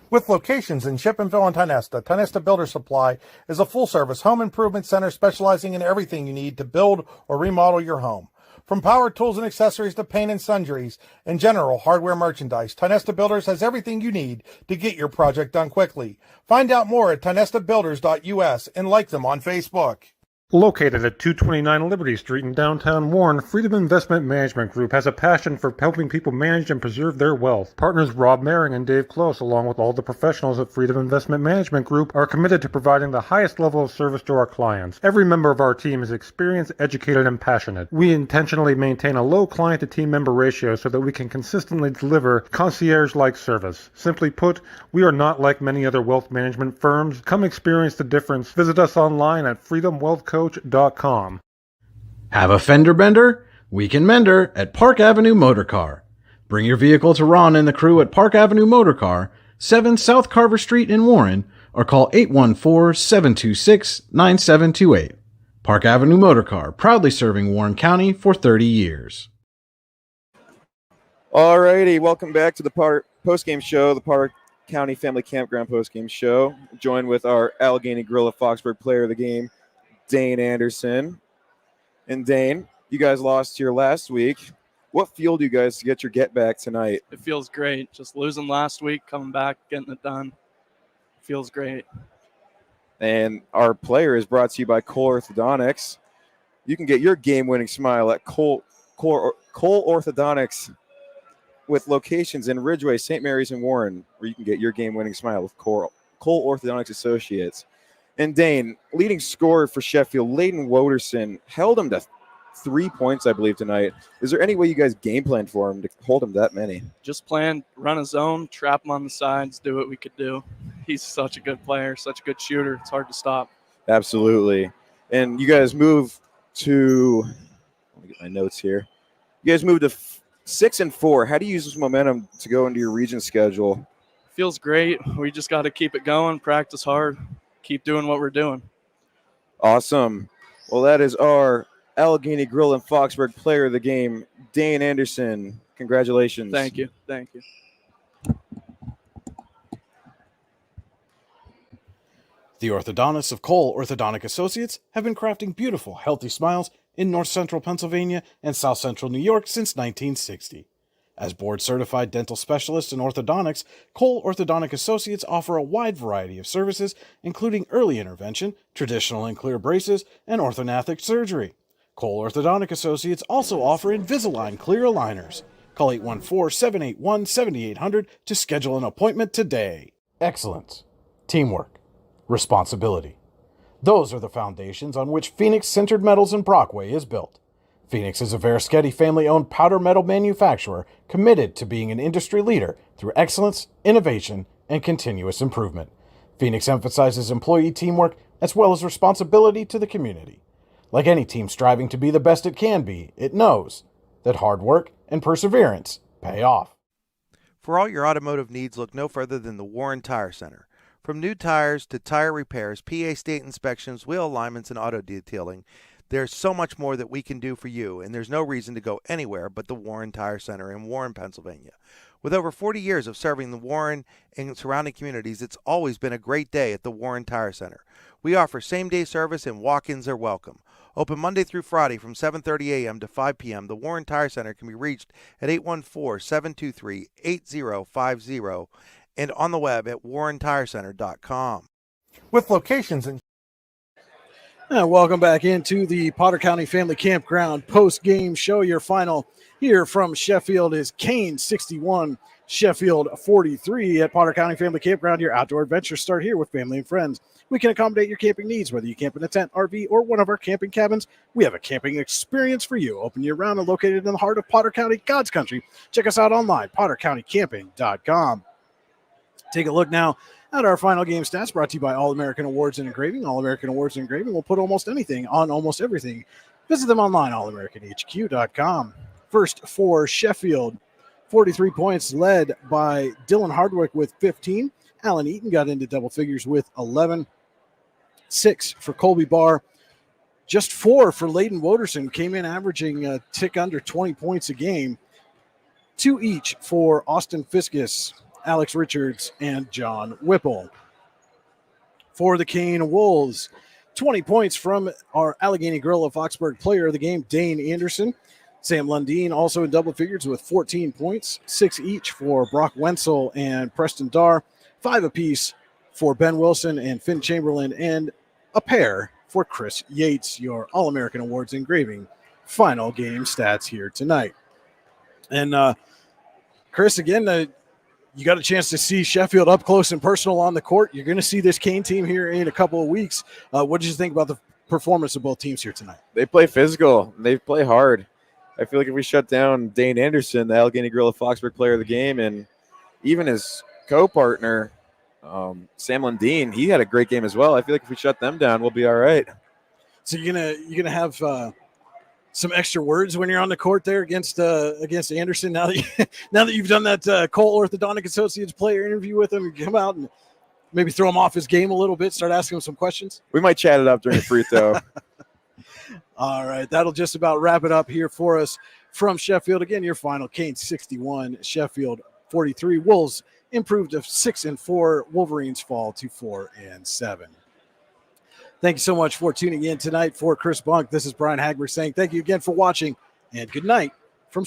With locations in Shippenville and Tionesta, Tionesta Builder Supply is a full-service home improvement center specializing in everything you need to build or remodel your home. From power tools and accessories to paint and sundries and general hardware merchandise, Tionesta Builders has everything you need to get your project done quickly. Find out more at tionestabuilders.us and like them on Facebook. Located at 229 Liberty Street in downtown Warren, Freedom Investment Management Group has a passion for helping people manage and preserve their wealth. Partners Rob Maring and Dave Close, along with all the professionals at Freedom Investment Management Group, are committed to providing the highest level of service to our clients. Every member of our team is experienced, educated, and passionate. We intentionally maintain a low client-to-team member ratio so that we can consistently deliver concierge-like service. Simply put, we are not like many other wealth management firms. Come experience the difference. Visit us online at freedomwealthcoach.com. Have a fender bender? We can mender at Park Avenue Motor Car. Bring your vehicle to Ron and the crew at Park Avenue Motor Car, 7 South Carver Street in Warren, or call 814-726-9728. Park Avenue Motor Car, proudly serving Warren County for 30 years. Alrighty, welcome back to the post-game show, the Park County Family Campground post-game show. Joined with our Allegheny Gorilla Foxburg player of the game, Dane Anderson. And Dane, you guys lost here last week. What fueled you guys to get your get back tonight? It feels great. Just losing last week, coming back, getting it done. Feels great. And our player is brought to you by Cole Orthodontics. You can get your game-winning smile at Cole Orthodontics with locations in Ridgeway, St. Mary's, and Warren, where you can get your game-winning smile with Cole Orthodontics Associates. And Dane, leading scorer for Sheffield, Layden Woderson, held him to 3 points, I believe, tonight. Is there any way you guys game planned for him to hold him that many? Just plan, run a zone, trap him on the sides, do what we could do. He's such a good player, such a good shooter. It's hard to stop. Absolutely. And you guys move to, let me get my notes here. You guys moved to 6-4. How do you use this momentum to go into your region schedule? Feels great. We just got to keep it going, practice hard, keep doing what we're doing. Awesome. Well, that is our Allegheny Grill and Foxburg player of the game, Dane Anderson. Congratulations. Thank you. Thank you. The orthodontists of Cole Orthodontic Associates have been crafting beautiful, healthy smiles in north central Pennsylvania and south central New York since 1960. As board-certified dental specialists in orthodontics, Cole Orthodontic Associates offer a wide variety of services, including early intervention, traditional and clear braces, and orthognathic surgery. Cole Orthodontic Associates also offer Invisalign clear aligners. Call 814-781-7800 to schedule an appointment today. Excellence, teamwork, responsibility. Those are the foundations on which Phoenix Sintered Metals in Brockway is built. Phoenix is a Verischetti family-owned powder metal manufacturer committed to being an industry leader through excellence, innovation, and continuous improvement. Phoenix emphasizes employee teamwork as well as responsibility to the community. Like any team striving to be the best it can be, it knows that hard work and perseverance pay off. For all your automotive needs, look no further than the Warren Tire Center. From new tires to tire repairs, PA state inspections, wheel alignments, and auto detailing, there's so much more that we can do for you, and there's no reason to go anywhere but the Warren Tire Center in Warren, Pennsylvania. With over 40 years of serving the Warren and surrounding communities, it's always been a great day at the Warren Tire Center. We offer same-day service and walk-ins are welcome. Open Monday through Friday from 7:30 a.m. to 5 p.m., the Warren Tire Center can be reached at 814-723-8050 and on the web at warrentirecenter.com. With locations in welcome back into the Potter County Family Campground post-game show. Your final here from Sheffield is Kane 61, Sheffield 43 at Potter County Family Campground. Your outdoor adventures start here with family and friends. We can accommodate your camping needs, whether you camp in a tent, RV, or one of our camping cabins. We have a camping experience for you. Open year-round and located in the heart of Potter County, God's country. Check us out online, pottercountycamping.com. Take a look now And our final game stats brought to you by All American Awards and Engraving. All American Awards and Engraving will put almost anything on almost everything. Visit them online, allamericanhq.com. First for Sheffield, 43 points, led by Dylan Hardwick with 15. Alan Eaton got into double figures with 11. 6 for Colby Barr. Just 4 for Layden Woderson, came in averaging a tick under 20 points a game. 2 each for Austin Fiskus, Alex Richards, and John Whipple. For the Kane Wolves, 20 points from our Allegheny Gorilla Foxburg player of the game, Dane Anderson. Sam Lundeen also in double figures with 14 points, 6 each for Brock Wenzel and Preston Darr, 5 apiece for Ben Wilson and Finn Chamberlain, and a pair for Chris Yates, your All-American Awards Engraving final game stats here tonight. And Chris, again, you got a chance to see Sheffield up close and personal on the court. You're going to see this Kane team here in a couple of weeks. What did you think about the performance of both teams here tonight? They play physical. They play hard. I feel like if we shut down Dane Anderson, the Allegheny Gorilla Foxburg player of the game, and even his co-partner, Sam Lundeen, he had a great game as well. I feel like if we shut them down, we'll be all right. So you're gonna have some extra words when you're on the court there against Anderson. Now that you've done that Cole Orthodontic Associates player interview with him, you come out and maybe throw him off his game a little bit, start asking him some questions. We might chat it up during the free throw. All right, that'll just about wrap it up here for us from Sheffield. Again, your final: Kane 61, Sheffield 43. Wolves improved to 6-4. Wolverines fall to 4-7. Thank you so much for tuning in tonight. For Chris Bunk, this is Brian Hagberg saying thank you again for watching, and good night